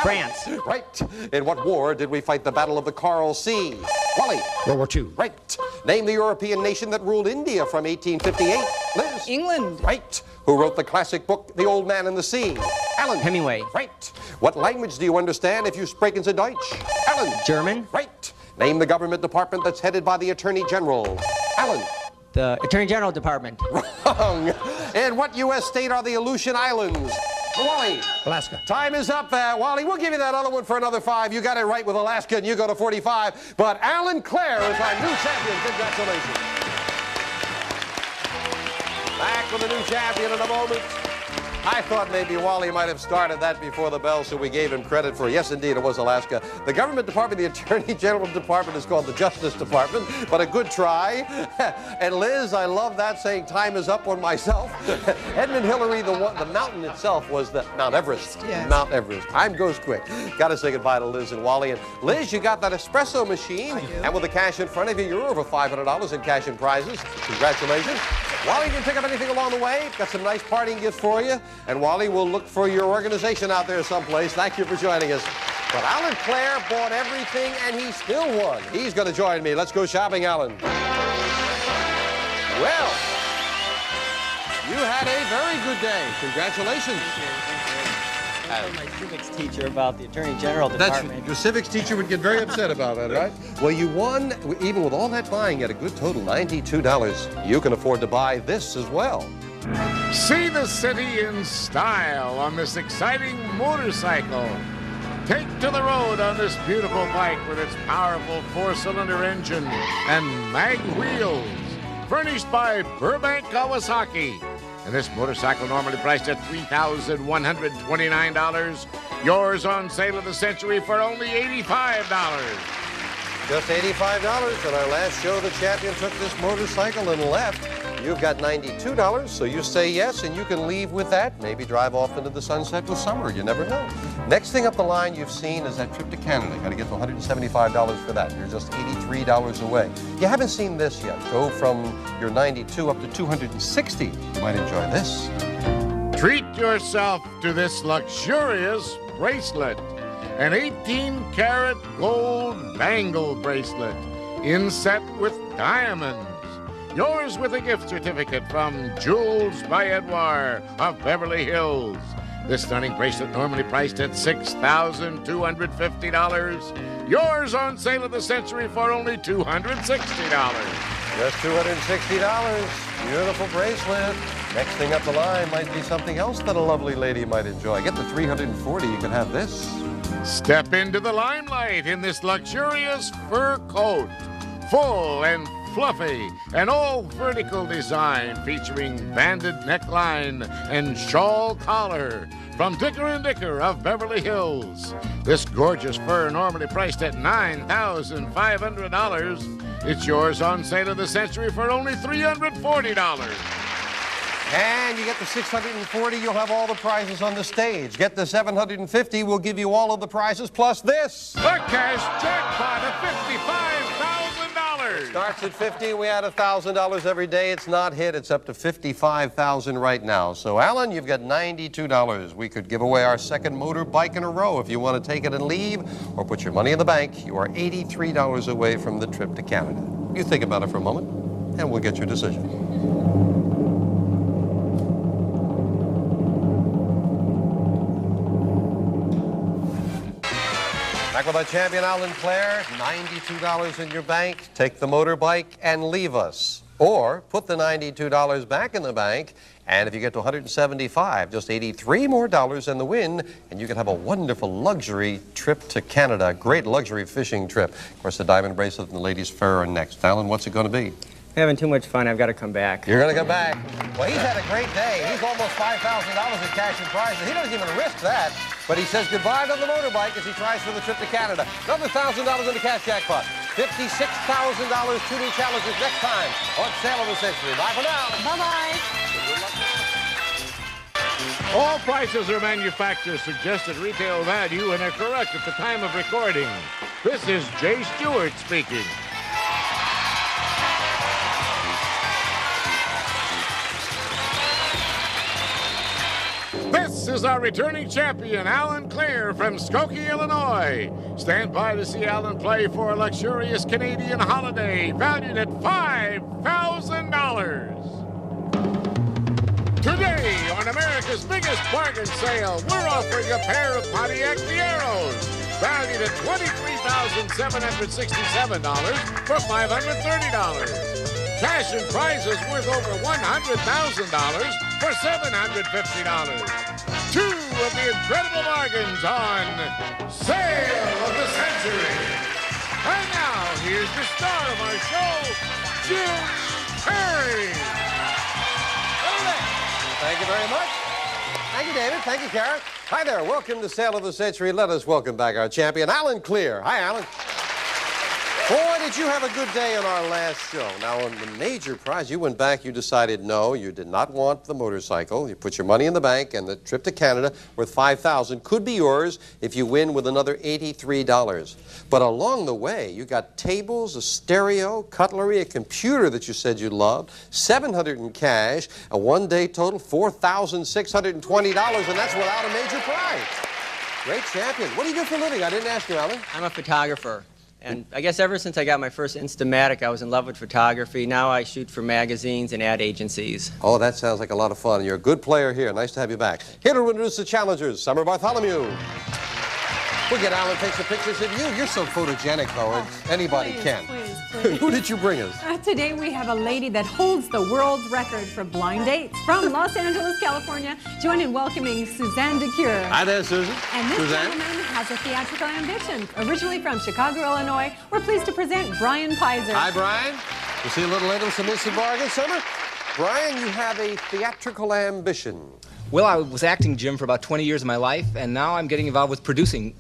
France. Right. In what war did we fight the Battle of the Coral Sea? Wally. World War II. Right. Name the European nation that ruled India from 1858. Liz. England. Right. Who wrote the classic book, The Old Man and the Sea? Alan. Hemingway. Right. What language do you understand if you sprechen Sie Deutsch? Alan. German. Right. Name the government department that's headed by the Attorney General. Alan. The Attorney General Department. Wrong. In what U.S. state are the Aleutian Islands? Wally. Alaska. Time is up, Wally. We'll give you that other one for another 5. You got it right with Alaska, and you go to 45. But Alan Clare is our new champion. Congratulations. Back with a new champion in a moment. I thought maybe Wally might have started that before the bell, so we gave him credit for, yes, indeed, it was Alaska. The government department, the Attorney General Department, is called the Justice Department, but a good try. And Liz, I love that, saying time is up on myself. Edmund Hillary, the mountain itself was the Mount Everest. Yes. Mount Everest. Time goes quick. Got to say goodbye to Liz and Wally. And Liz, you got that espresso machine. And with the cash in front of you, you're over $500 in cash and prizes. Congratulations. Wally, didn't pick up anything along the way. Got some nice parting gifts for you. And Wally, we'll look for your organization out there someplace. Thank you for joining us. But Alan Clare bought everything, and he still won. He's going to join me. Let's go shopping, Alan. Well, you had a very good day. Congratulations. I told my civics teacher about the Attorney General Department. Your civics teacher would get very upset about that, right? Well, you won, even with all that buying, at a good total, $92. You can afford to buy this as well. See the city in style on this exciting motorcycle. Take to the road on this beautiful bike with its powerful 4-cylinder engine and mag wheels. Furnished by Burbank Kawasaki. And this motorcycle normally priced at $3,129. Yours on sale of the century for only $85. Just $85. In our last show, the champion took this motorcycle and left. You've got $92, so you say yes, and you can leave with that. Maybe drive off into the sunset with summer. You never know. Next thing up the line you've seen is that trip to Canada. Got to get to $175 for that. You're just $83 away. You haven't seen this yet. Go from your 92 up to 260. You might enjoy this. Treat yourself to this luxurious bracelet. An 18-karat gold bangle bracelet inset with diamonds. Yours with a gift certificate from Jewels by Edouard of Beverly Hills. This stunning bracelet normally priced at $6,250. Yours on sale of the century for only $260. Just $260. Beautiful bracelet. Next thing up the line might be something else that a lovely lady might enjoy. Get the $340, you can have this. Step into the limelight in this luxurious fur coat. Full and fluffy, and all vertical design featuring banded neckline and shawl collar from Dicker & Dicker of Beverly Hills. This gorgeous fur normally priced at $9,500. It's yours on sale of the century for only $340. And you get the 640, you'll have all the prizes on the stage. Get the 750, we'll give you all of the prizes plus this. The cash jackpot of $55,000. Starts at 50, we add $1,000 every day. It's not hit, it's up to 55,000 right now. So, Alan, you've got $92. We could give away our second motorbike in a row if you want to take it and leave, or put your money in the bank. You are $83 away from the trip to Canada. You think about it for a moment, and we'll get your decision. Back with our champion, Alan Clare. $92 in your bank. Take the motorbike and leave us. Or put the $92 back in the bank, and if you get to 175, just $83 more in the win, and you can have a wonderful luxury trip to Canada. Great luxury fishing trip. Of course, the diamond bracelet and the ladies' fur are next. Alan, what's it going to be? Having too much fun. I've got to come back. You're going to come back. Well, he's had a great day. He's almost $5,000 in cash and prizes. He doesn't even risk that. But he says goodbye to the motorbike as he tries for the trip to Canada. Another $1,000 in the cash jackpot. $56,000 to new challenges next time on Sale of the Century. Bye for now. Bye-bye. All prices are manufacturer suggested retail value and are correct at the time of recording. This is Jay Stewart speaking. This is our returning champion, Alan Clare from Skokie, Illinois. Stand by to see Alan play for a luxurious Canadian holiday valued at $5,000. Today, on America's biggest bargain sale, we're offering a pair of Pontiac Fieros valued at $23,767 for $530. Cash and prizes worth over $100,000 for $750. Two of the incredible bargains on Sale of the Century. And now, here's the star of our show, Jim Perry. Thank you very much. Thank you, David. Thank you, Karen. Hi there. Welcome to Sale of the Century. Let us welcome back our champion, Alan Clare. Hi, Alan. Boy, did you have a good day on our last show. Now, on the major prize, you went back, you decided no, you did not want the motorcycle. You put your money in the bank, and the trip to Canada worth $5,000 could be yours if you win with another $83. But along the way, you got tables, a stereo, cutlery, a computer that you said you loved, $700 in cash, a one-day total, $4,620, and that's without a major prize. Great champion. What do you do for a living? I didn't ask you, Alan. I'm a photographer. And I guess ever since I got my first Instamatic, I was in love with photography. Now I shoot for magazines and ad agencies. Oh, that sounds like a lot of fun. You're a good player here. Nice to have you back. Here to introduce the challengers, Summer Bartholomew. We'll get Alan take some pictures of you. You're so photogenic, though. Anybody can. Please. Who did you bring us? Today we have a lady that holds the world's record for blind dates. From Los Angeles, California, join in welcoming Suzanne DeCure. Hi there, Susan. And this Suzanne gentleman has a theatrical ambition. Originally from Chicago, Illinois, we're pleased to present Brian Pizer. Hi, Brian. You see a little into some instant bargains, Summer? Brian, you have a theatrical ambition. Well, I was acting, Jim, for about 20 years of my life, and now I'm getting involved with producing.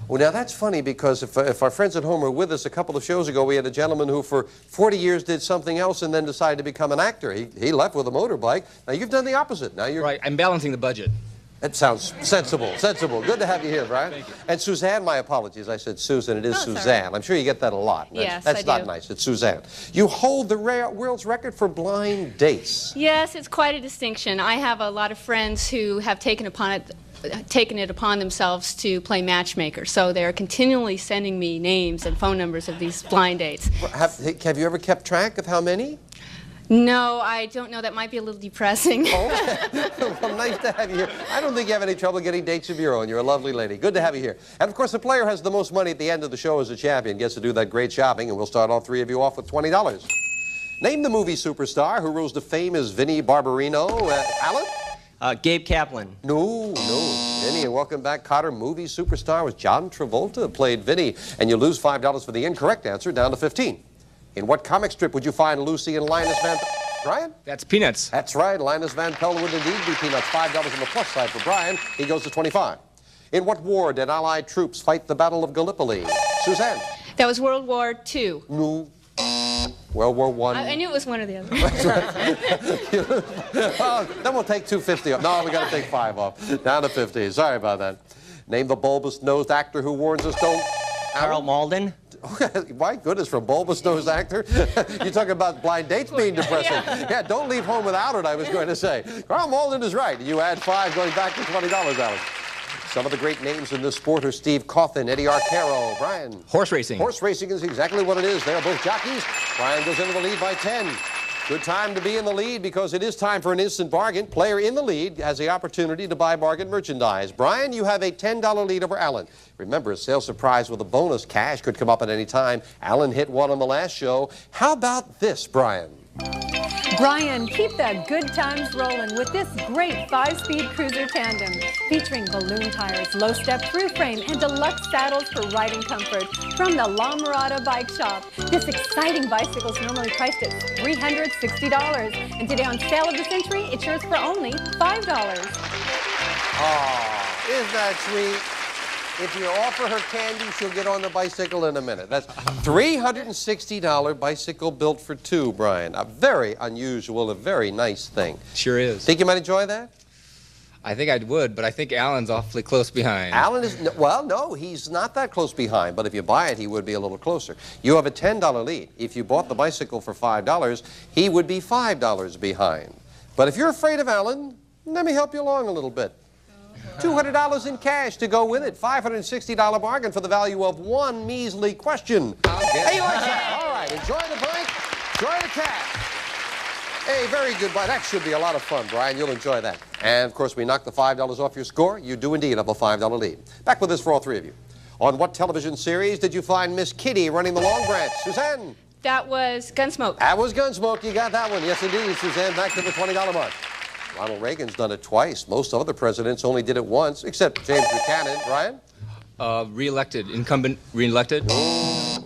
Well, now that's funny because if our friends at home were with us a couple of shows ago, we had a gentleman who for 40 years did something else and then decided to become an actor. He left with a motorbike. Now you've done the opposite. Now you're... Right, I'm balancing the budget. That sounds sensible, sensible. Good to have you here, Brian. Thank you. And Suzanne, my apologies. I said Susan. It is Suzanne. I'm sure you get that a lot. That's I not do. nice. It's Suzanne. You hold the world's record for blind dates. Yes, it's quite a distinction. I have a lot of friends who have taken it upon themselves to play matchmaker. So they're continually sending me names and phone numbers of these blind dates. Have you ever kept track of how many? No, I don't know. That might be a little depressing. Oh, well, nice to have you here. I don't think you have any trouble getting dates of your own. You're a lovely lady. Good to have you here. And, of course, the player has the most money at the end of the show as a champion, gets to do that great shopping, and we'll start all three of you off with $20. Name the movie superstar who rose to fame as Vinnie Barbarino. Alan? Gabe Kaplan. No. Vinny, and welcome back. Cotter, movie superstar was John Travolta, played Vinny. And you lose $5 for the incorrect answer, down to 15. In what comic strip would you find Lucy and Linus Van... Brian? That's Peanuts. That's right. Linus Van Pelt would indeed be Peanuts. $5 on the plus side for Brian. He goes to 25. In what war did Allied troops fight the Battle of Gallipoli? Suzanne? That was World War II. No. World War I. I knew it was one or the other. Oh, then we'll take 250 off. No, we got to take 5 off. Down to 50. Sorry about that. Name the bulbous-nosed actor who warns us don't... Carl Malden. My goodness, from bulbous-nosed actor? You're talking about blind dates being depressing. Yeah, don't leave home without it, I was going to say. Carl Malden is right. You add 5, going back to $20, Alex. Some of the great names in this sport are Steve Coffin, Eddie Arcaro, Brian. Horse racing. Horse racing is exactly what it is. They are both jockeys. Brian goes into the lead by 10. Good time to be in the lead because it is time for an instant bargain. Player in the lead has the opportunity to buy bargain merchandise. Brian, you have a $10 lead over Alan. Remember, a sale surprise with a bonus cash could come up at any time. Alan hit one on the last show. How about this, Brian? Brian, keep the good times rolling with this great 5-speed cruiser tandem featuring balloon tires, low-step through frame, and deluxe saddles for riding comfort from the La Mirada Bike Shop. This exciting bicycle is normally priced at $360, and today on Sale of the Century, it's yours for only $5. Oh, isn't that sweet? If you offer her candy, she'll get on the bicycle in a minute. That's $360 bicycle built for 2, Brian. A very unusual, a very nice thing. Sure is. Think you might enjoy that? I think I would, but I think Alan's awfully close behind. Alan is, well, no, he's not that close behind, but if you buy it, he would be a little closer. You have a $10 lead. If you bought the bicycle for $5, he would be $5 behind. But if you're afraid of Alan, let me help you along a little bit. $200 in cash to go with it. $560 bargain for the value of 1 measly question. Hey, you like that? All right, enjoy the break. Enjoy the cash. Hey, very good. That should be a lot of fun, Brian. You'll enjoy that. And, of course, we knock the $5 off your score. You do indeed have a $5 lead. Back with this for all 3 of you. On what television series did you find Miss Kitty running the Long Branch? Suzanne? That was Gunsmoke. That was Gunsmoke. You got that one. Yes, indeed, Suzanne. Back to the $20 mark. Ronald Reagan's done it twice. Most other presidents only did it once, except James Buchanan. Ryan? Re-elected. Incumbent re-elected.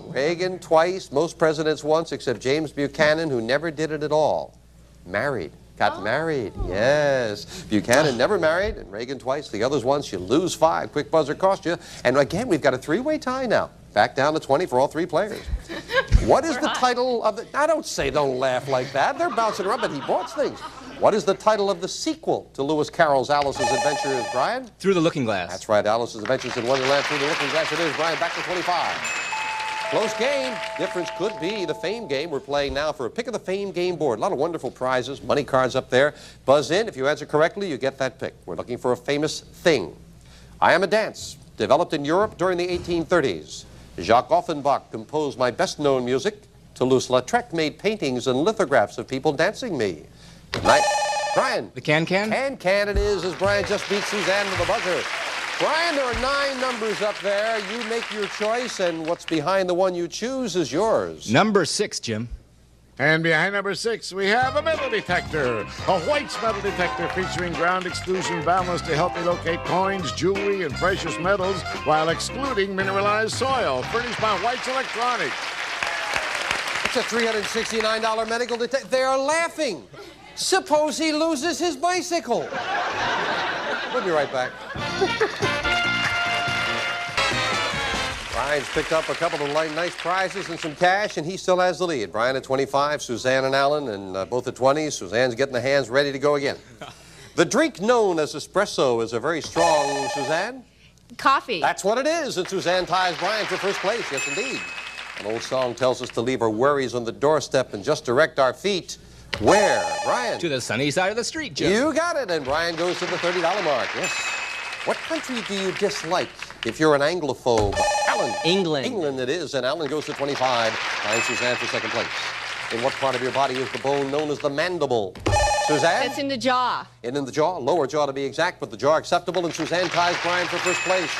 Reagan twice. Most presidents once, except James Buchanan, who never did it at all. Married. Got married. Yes. Buchanan never married, and Reagan twice. The others once. You lose 5. Quick buzzer cost you. And again, we've got a 3-way tie now. Back down to 20 for all 3 players. What is the title of the... Now, don't laugh like that. They're bouncing around, but he bought things. What is the title of the sequel to Lewis Carroll's Alice's Adventures, Brian? Through the Looking Glass. That's right, Alice's Adventures in Wonderland, Through the Looking Glass. It is, Brian, back to 25. Close game. Difference could be the Fame game. We're playing now for a pick of the Fame game board. A lot of wonderful prizes, money cards up there. Buzz in. If you answer correctly, you get that pick. We're looking for a famous thing. I Am a Dance, developed in Europe during the 1830s. Jacques Offenbach composed my best-known music. Toulouse-Lautrec made paintings and lithographs of people dancing me. Good night. Brian. The can-can? Can-can it is, as Brian just beat Suzanne to the buzzer. Brian, there are 9 numbers up there. You make your choice, and what's behind the one you choose is yours. Number 6, Jim. And behind number 6, we have a metal detector. A White's metal detector featuring ground exclusion balance to help you locate coins, jewelry, and precious metals while excluding mineralized soil. Furnished by White's Electronics. It's a $369 medical detector. They are laughing. Suppose he loses his bicycle. We'll be right back. Brian's picked up a couple of nice prizes and some cash, and he still has the lead. Brian at 25, Suzanne and Alan, and both at 20. Suzanne's getting the hands ready to go again. The drink known as espresso is a very strong, Suzanne? Coffee. That's what it is, and Suzanne ties Brian for first place. Yes, indeed. An old song tells us to leave our worries on the doorstep and just direct our feet. Where, Brian? To the sunny side of the street, Jim. You got it, and Brian goes to the $30 mark. Yes. What country do you dislike if you're an Anglophobe? Alan. England. England it is, and Alan goes to 25. Tying Suzanne for second place. In what part of your body is the bone known as the mandible? Suzanne? It's in the jaw. In the jaw, lower jaw to be exact, but the jaw acceptable, and Suzanne ties Brian for first place.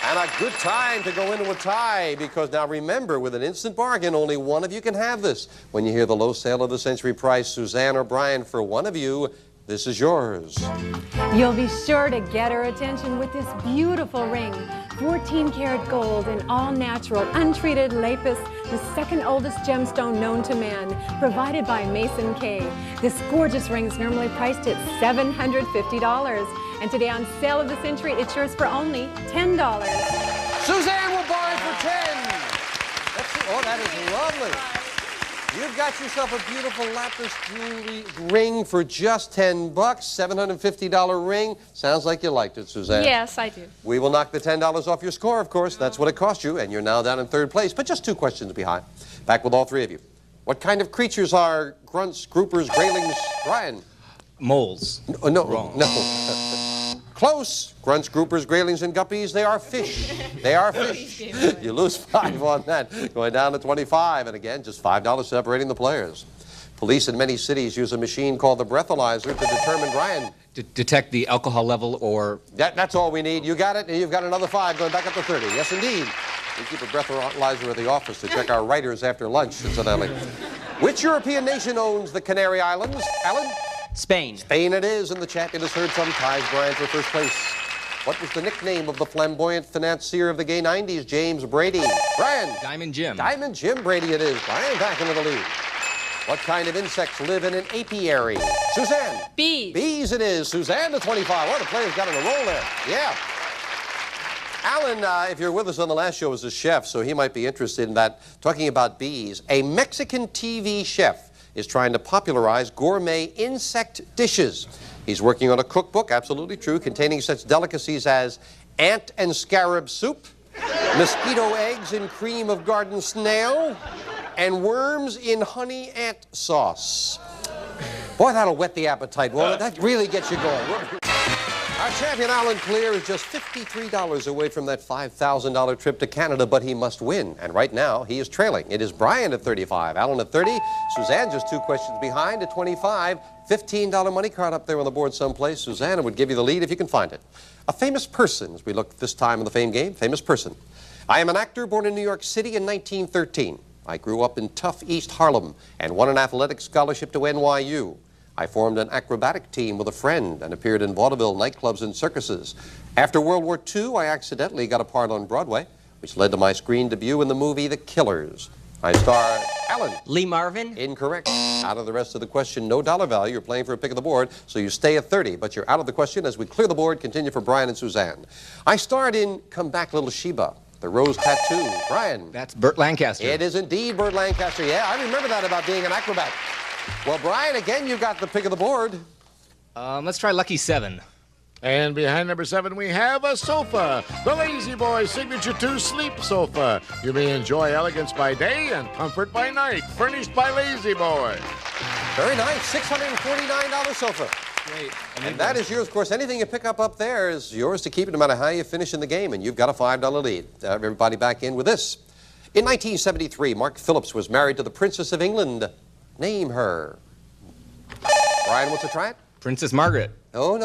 And a good time to go into a tie, because now remember, with an instant bargain, only one of you can have this. When you hear the low sale of the century price, Suzanne or Brian, for one of you, this is yours. You'll be sure to get her attention with this beautiful ring. 14-karat gold in all-natural, untreated lapis, the second oldest gemstone known to man, provided by Mason K. This gorgeous ring is normally priced at $750. And today on Sale of the Century, it's yours for only $10. Suzanne will buy for 10. Oh, that is lovely. You've got yourself a beautiful lapis jewelry ring for just $10. $750 ring. Sounds like you liked it, Suzanne. Yes, I do. We will knock the $10 off your score, of course. That's what it cost you, and you're now down in third place, but just 2 questions behind. Back with all 3 of you. What kind of creatures are grunts, groupers, graylings? Brian? Moles. No. Wrong. No. Close. Grunts, groupers, graylings, and guppies, they are fish. They are fish. You lose 5 on that. Going down to 25, and again, just $5 separating the players. Police in many cities use a machine called the breathalyzer to determine, Brian. Detect the alcohol level or... That's all we need. You got it, and you've got another 5 going back up to 30. Yes, indeed. We keep a breathalyzer at the office to check our writers after lunch, incidentally. Which European nation owns the Canary Islands? Alan? Spain. Spain it is, and the champion has heard some ties Brian for first place. What was the nickname of the flamboyant financier of the gay 90s, James Brady? Brian? Diamond Jim. Diamond Jim Brady it is. Brian back into the lead. What kind of insects live in an apiary? Suzanne? Bees. Bees it is. Suzanne to 25. Well, the players got on a roll there. Yeah. Alan, if you're with us on the last show, is a chef, so he might be interested in that. Talking about bees, a Mexican TV chef is trying to popularize gourmet insect dishes. He's working on a cookbook, absolutely true, containing such delicacies as ant and scarab soup, mosquito eggs in cream of garden snail, and worms in honey ant sauce. Boy, that'll whet the appetite, won't it? That really gets you going. Our champion, Alan Clear, is just $53 away from that $5,000 trip to Canada, but he must win. And right now, he is trailing. It is Brian at 35, Alan at 30, Suzanne just 2 questions behind at 25. $15 money card up there on the board someplace. Suzanne would give you the lead if you can find it. A famous person, as we look this time in the Fame game, famous person. I am an actor born in New York City in 1913. I grew up in tough East Harlem and won an athletic scholarship to NYU. I formed an acrobatic team with a friend and appeared in vaudeville nightclubs and circuses. After World War II, I accidentally got a part on Broadway, which led to my screen debut in the movie The Killers. I starred Alan. Lee Marvin? Incorrect. Out of the rest of the question, no dollar value. You're playing for a pick of the board, so you stay at 30, but you're out of the question. As we clear the board, continue for Brian and Suzanne. I starred in Come Back Little Sheba, The Rose Tattoo. Brian. That's Burt Lancaster. It is indeed Burt Lancaster. Yeah, I remember that about being an acrobat. Well, Brian, again, you got the pick of the board. Let's try Lucky 7. And behind number 7, we have a sofa. The Lazy Boy Signature 2 Sleep Sofa. You may enjoy elegance by day and comfort by night. Furnished by Lazy Boy. Very nice. $649 sofa. Great. And that is yours. Of course, anything you pick up there is yours to keep no matter how you finish in the game. And you've got a $5 lead. Everybody back in with this. In 1973, Mark Phillips was married to the Princess of England. Name her. Brian wants to try it? Princess Margaret. Oh,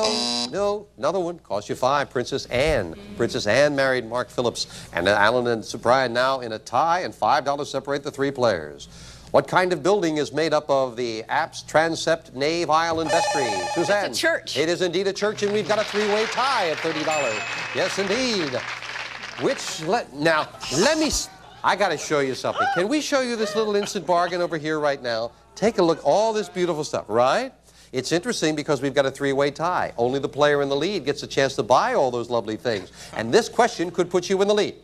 no. Another one. Cost you 5. Princess Anne. Princess Anne married Mark Phillips. And Alan and Brian now in a tie, and $5 separate the 3 players. What kind of building is made up of the apse, transept, nave, aisle, and vestry? Suzanne? It's a church. It is indeed a church, and we've got a 3-way tie at $30. Yes, indeed. Now, I got to show you something. Can we show you this little instant bargain over here right now? Take a look, all this beautiful stuff, right? It's interesting because we've got a 3-way tie. Only the player in the lead gets a chance to buy all those lovely things. And this question could put you in the lead.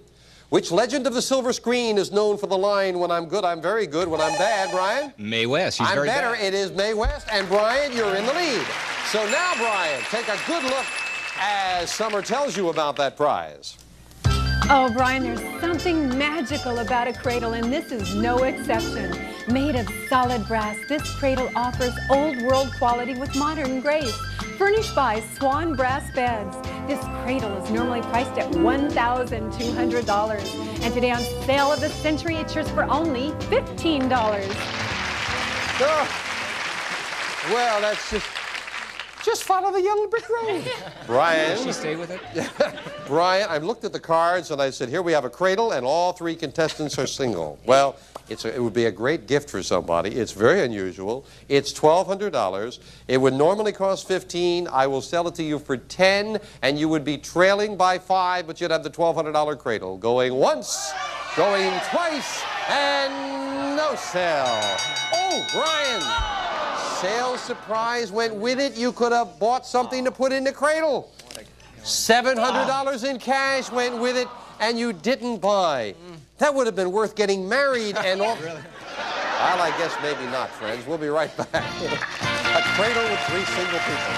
Which legend of the silver screen is known for the line, when I'm good, I'm very good, when I'm bad, Brian? Mae West. She's very better. bad. It is Mae West. And Brian, you're in the lead. So now, Brian, take a good look as Summer tells you about that prize. Oh, Brian, there's something magical about a cradle, and this is no exception. Made of solid brass, this cradle offers old-world quality with modern grace. Furnished by Swan Brass Beds, this cradle is normally priced at $1,200. And today on Sale of the Century, it's yours for only $15. Oh, well, that's just follow the yellow brick road. Brian. Did she stay with it? Brian, I looked at the cards and I said, here we have a cradle and all 3 contestants are single. Well, it would be a great gift for somebody. It's very unusual. It's $1,200. It would normally cost $15. I will sell it to you for $10, and you would be trailing by 5, but you'd have the $1,200 cradle. Going once, going twice, and no sale. Oh, Brian. Sales surprise went with it. You could have bought something to put in the cradle. $700 in cash went with it, and you didn't buy. That would have been worth getting married and all. Well, I guess maybe not, friends. We'll be right back. A cradle with 3 single people.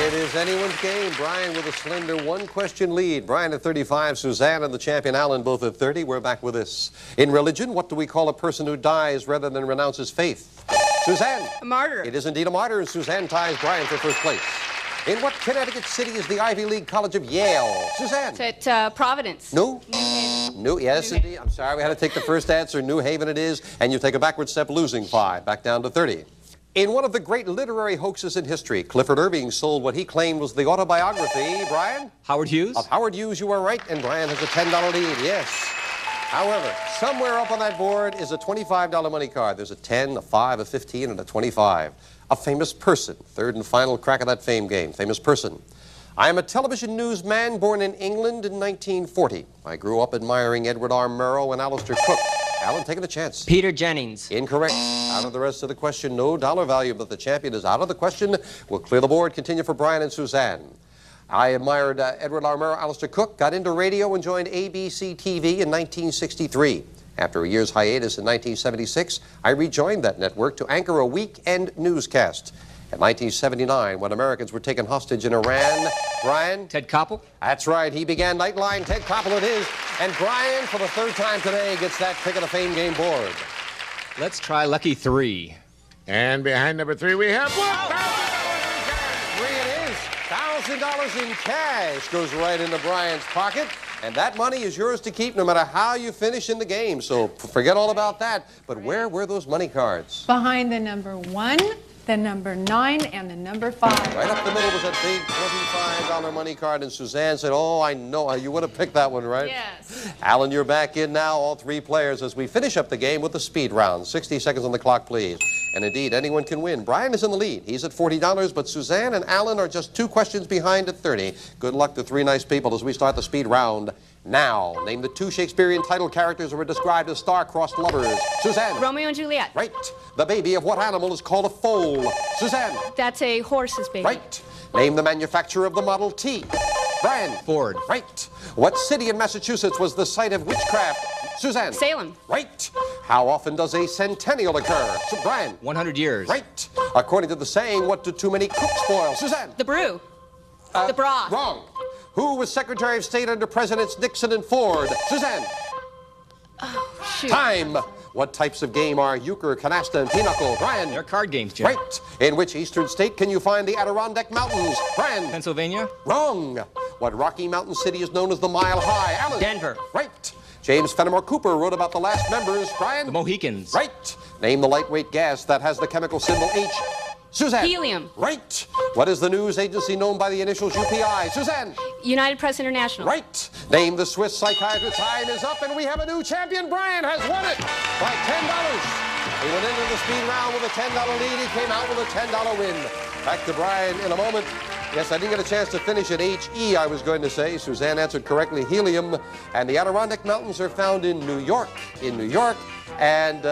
It is anyone's game. Brian with a slender 1-question lead. Brian at 35, Suzanne and the champion Alan both at 30. We're back with this. In religion, what do we call a person who dies rather than renounces faith? Suzanne. A martyr. It is indeed a martyr, and Suzanne ties Brian for first place. In what Connecticut city is the Ivy League College of Yale? Suzanne. It's at Providence. No? No, yes, indeed. I'm sorry, we had to take the first answer. New Haven it is, and you take a backward step, losing 5, back down to 30. In one of the great literary hoaxes in history, Clifford Irving sold what he claimed was the autobiography, Brian? Howard Hughes? Of Howard Hughes, you are right, and Brian has a $10 lead, yes. However, somewhere up on that board is a $25 money card. There's a 10, a 5, a 15, and a 25. A famous person. Third and final crack of that fame game. Famous person. I am a television newsman born in England in 1940. I grew up admiring Edward R. Murrow and Alistair Cook. Alan, taking a chance. Peter Jennings. Incorrect. Out of the rest of the question, no dollar value, but the champion is out of the question. We'll clear the board. Continue for Brian and Suzanne. I admired Edward R. Murrow, Alistair Cook, got into radio and joined ABC TV in 1963. After a year's hiatus in 1976, I rejoined that network to anchor a weekend newscast. In 1979, when Americans were taken hostage in Iran, Brian? Ted Koppel? That's right. He began Nightline. Ted Koppel it is. And Brian, for the 3rd time today, gets that pick of the fame game board. Let's try lucky 3. And behind number 3, we have $1,000 in cash. 3 it is. $1,000 in cash goes right into Brian's pocket. And that money is yours to keep no matter how you finish in the game. So forget all about that. But where were those money cards? Behind the number 1, the number 9, and the number 5. Right up the middle was that big $25 money card, and Suzanne said, oh, I know, you would have picked that one, right? Yes. Alan, you're back in now, all 3 players, as we finish up the game with the speed round. 60 seconds on the clock, please. And indeed, anyone can win. Brian is in the lead. He's at $40, but Suzanne and Alan are just 2 questions behind at 30. Good luck to 3 nice people as we start the speed round now. Name the 2 Shakespearean title characters who were described as star-crossed lovers. Suzanne. Romeo and Juliet. Right. The baby of what animal is called a foal? Suzanne. That's a horse's baby. Right. Name the manufacturer of the Model T. Brian. Ford. Right. What city in Massachusetts was the site of witchcraft? Suzanne. Salem. Right. How often does a centennial occur? So Brian. 100 years. Right. According to the saying, what do too many cooks spoil? Suzanne. The brew. The broth. Wrong. Who was Secretary of State under Presidents Nixon and Ford? Suzanne. Oh, shoot. Time. What types of game are euchre, canasta, and pinochle? Brian. They're card games, Jim. Right. In which eastern state can you find the Adirondack Mountains? Brian. Pennsylvania. Wrong. What Rocky Mountain city is known as the Mile High? Alan. Denver. Right. James Fenimore Cooper wrote about the last members. Brian. The Mohicans. Right. Name the lightweight gas that has the chemical symbol H. Suzanne. Helium. Right. What is the news agency known by the initials UPI? Suzanne. United Press International. Right. Name the Swiss psychiatrist. Time is up, and we have a new champion. Brian has won it by $10. He went into the speed round with a $10 lead. He came out with a $10 win. Back to Brian in a moment. Yes, I didn't get a chance to finish at H-E, I was going to say. Suzanne answered correctly, helium. And the Adirondack Mountains are found in New York. In New York. And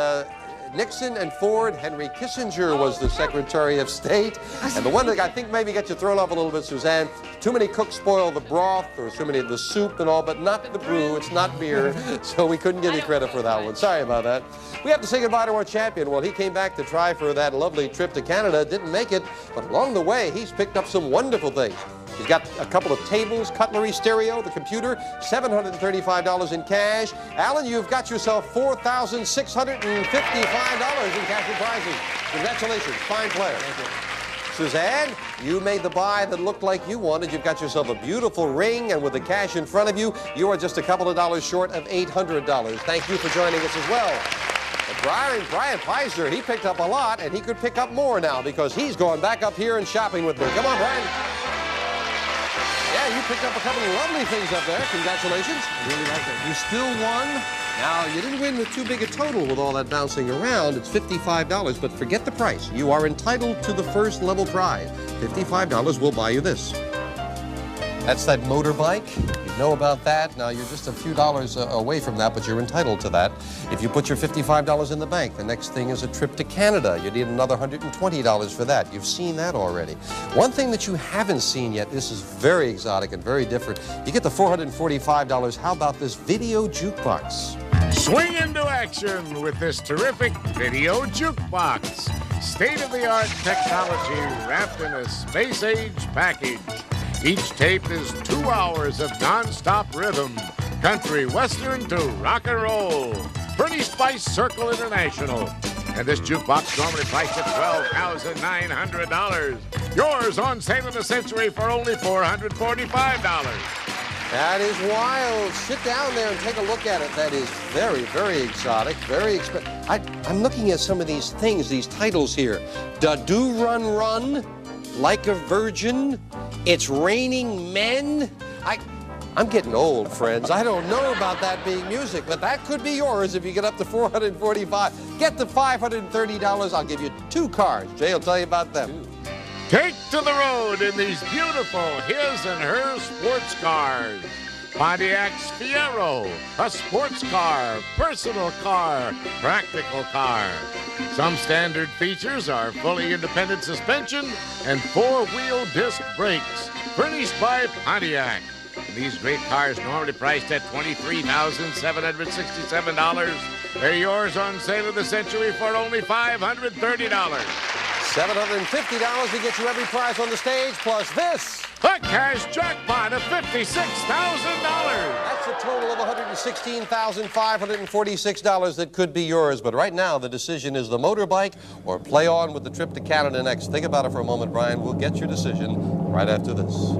Nixon and Ford, Henry Kissinger was the Secretary of State. And the one that I think maybe got you thrown off a little bit, Suzanne, too many cooks spoil the broth or too many of the soup and all, but not the brew. It's not beer. So we couldn't give you credit for that one. Sorry about that. We have to say goodbye to our champion. Well, he came back to try for that lovely trip to Canada, didn't make it, but along the way, he's picked up some wonderful things. He's got a couple of tables, cutlery, stereo, the computer, $735 in cash. Alan, you've got yourself $4,655 in cash and prizes. Congratulations, fine player. Thank you. Suzanne, you made the buy that looked like you wanted. You've got yourself a beautiful ring, and with the cash in front of you, you are just a couple of dollars short of $800. Thank you for joining us as well. But Brian Pfizer, he picked up a lot, and he could pick up more now because he's going back up here and shopping with me. Come on, Brian. Yeah, you picked up a couple of lovely things up there. Congratulations. I really like it. You still won. Now, you didn't win with too big a total with all that bouncing around. It's $55, but forget the price. You are entitled to the first level prize. $55 will buy you this. That's that motorbike. You know about that. Now, you're just a few dollars away from that, but you're entitled to that. If you put your $55 in the bank, the next thing is a trip to Canada. You need another $120 for that. You've seen that already. One thing that you haven't seen yet, this is very exotic and very different. You get the $445. How about this video jukebox? Swing into action with this terrific video jukebox. State-of-the-art technology wrapped in a space-age package. Each tape is 2 hours of non-stop rhythm, country, western to rock and roll. Furnished by Circle International. And this jukebox normally priced at $12,900. Yours on sale in the Century for only $445. That is wild. Sit down there and take a look at it. That is very, very exotic, very expensive. I'm looking at some of these things, these titles here. Da Do Run Run, Like a Virgin, It's Raining Men. I'm getting old, friends. I don't know about that being music, but that could be yours if you get up to $445. Get the $530. I'll give you 2 cars. Jay will tell you about them. Take to the road in these beautiful his and her sports cars. Pontiac's Fiero, a sports car, personal car, practical car. Some standard features are fully independent suspension and 4-wheel disc brakes, furnished by Pontiac. And these great cars normally priced at $23,767. They're yours on sale in the Century for only $530. $750 to get you every prize on the stage, plus this. A cash jackpot of $56,000. That's a total of $116,546 that could be yours. But right now, the decision is the motorbike or play on with the trip to Canada next. Think about it for a moment, Brian. We'll get your decision right after this.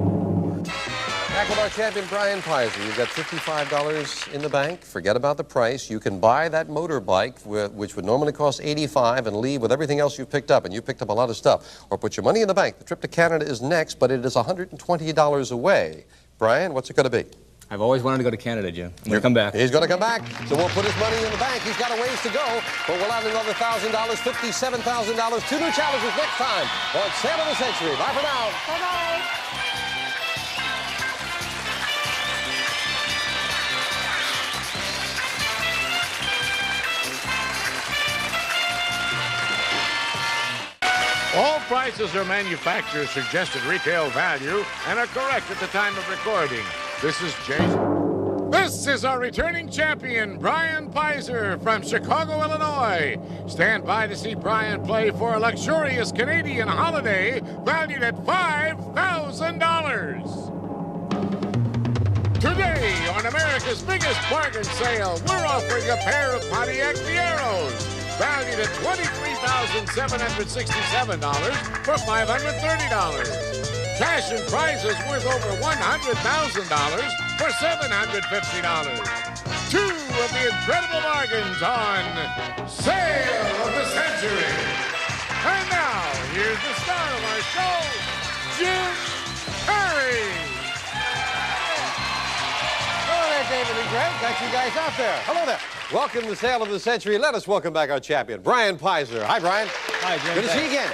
Back with our champion, Brian Pizer. You've got $55 in the bank. Forget about the price. You can buy that motorbike, which would normally cost $85, and leave with everything else you've picked up. And you picked up a lot of stuff. Or put your money in the bank. The trip to Canada is next, but it is $120 away. Brian, what's it going to be? I've always wanted to go to Canada, Jim. I'm going to come back. He's going to come back. So we'll put his money in the bank. He's got a ways to go, but we'll add another $1,000, $57,000. 2 new challenges next time on Sale of the Century. Bye for now. Bye-bye. All prices are manufacturer's suggested retail value and are correct at the time of recording. This is Jason. This is our returning champion, Brian Pizer from Chicago, Illinois. Stand by to see Brian play for a luxurious Canadian holiday valued at $5,000. Today, on America's biggest bargain sale, we're offering a pair of Pontiac Fieros, valued at $23,767 for $530. Cash and prizes worth over $100,000 for $750. 2 of the incredible bargains on Sale of the Century. And now, here's the star of our show, Jim Curry. Hello there, David and Greg. Got you guys out there. Hello there. Welcome to Sale of the Century. Let us welcome back our champion, Brian Pizer. Hi, Brian. Hi, Jim. Good to see you again.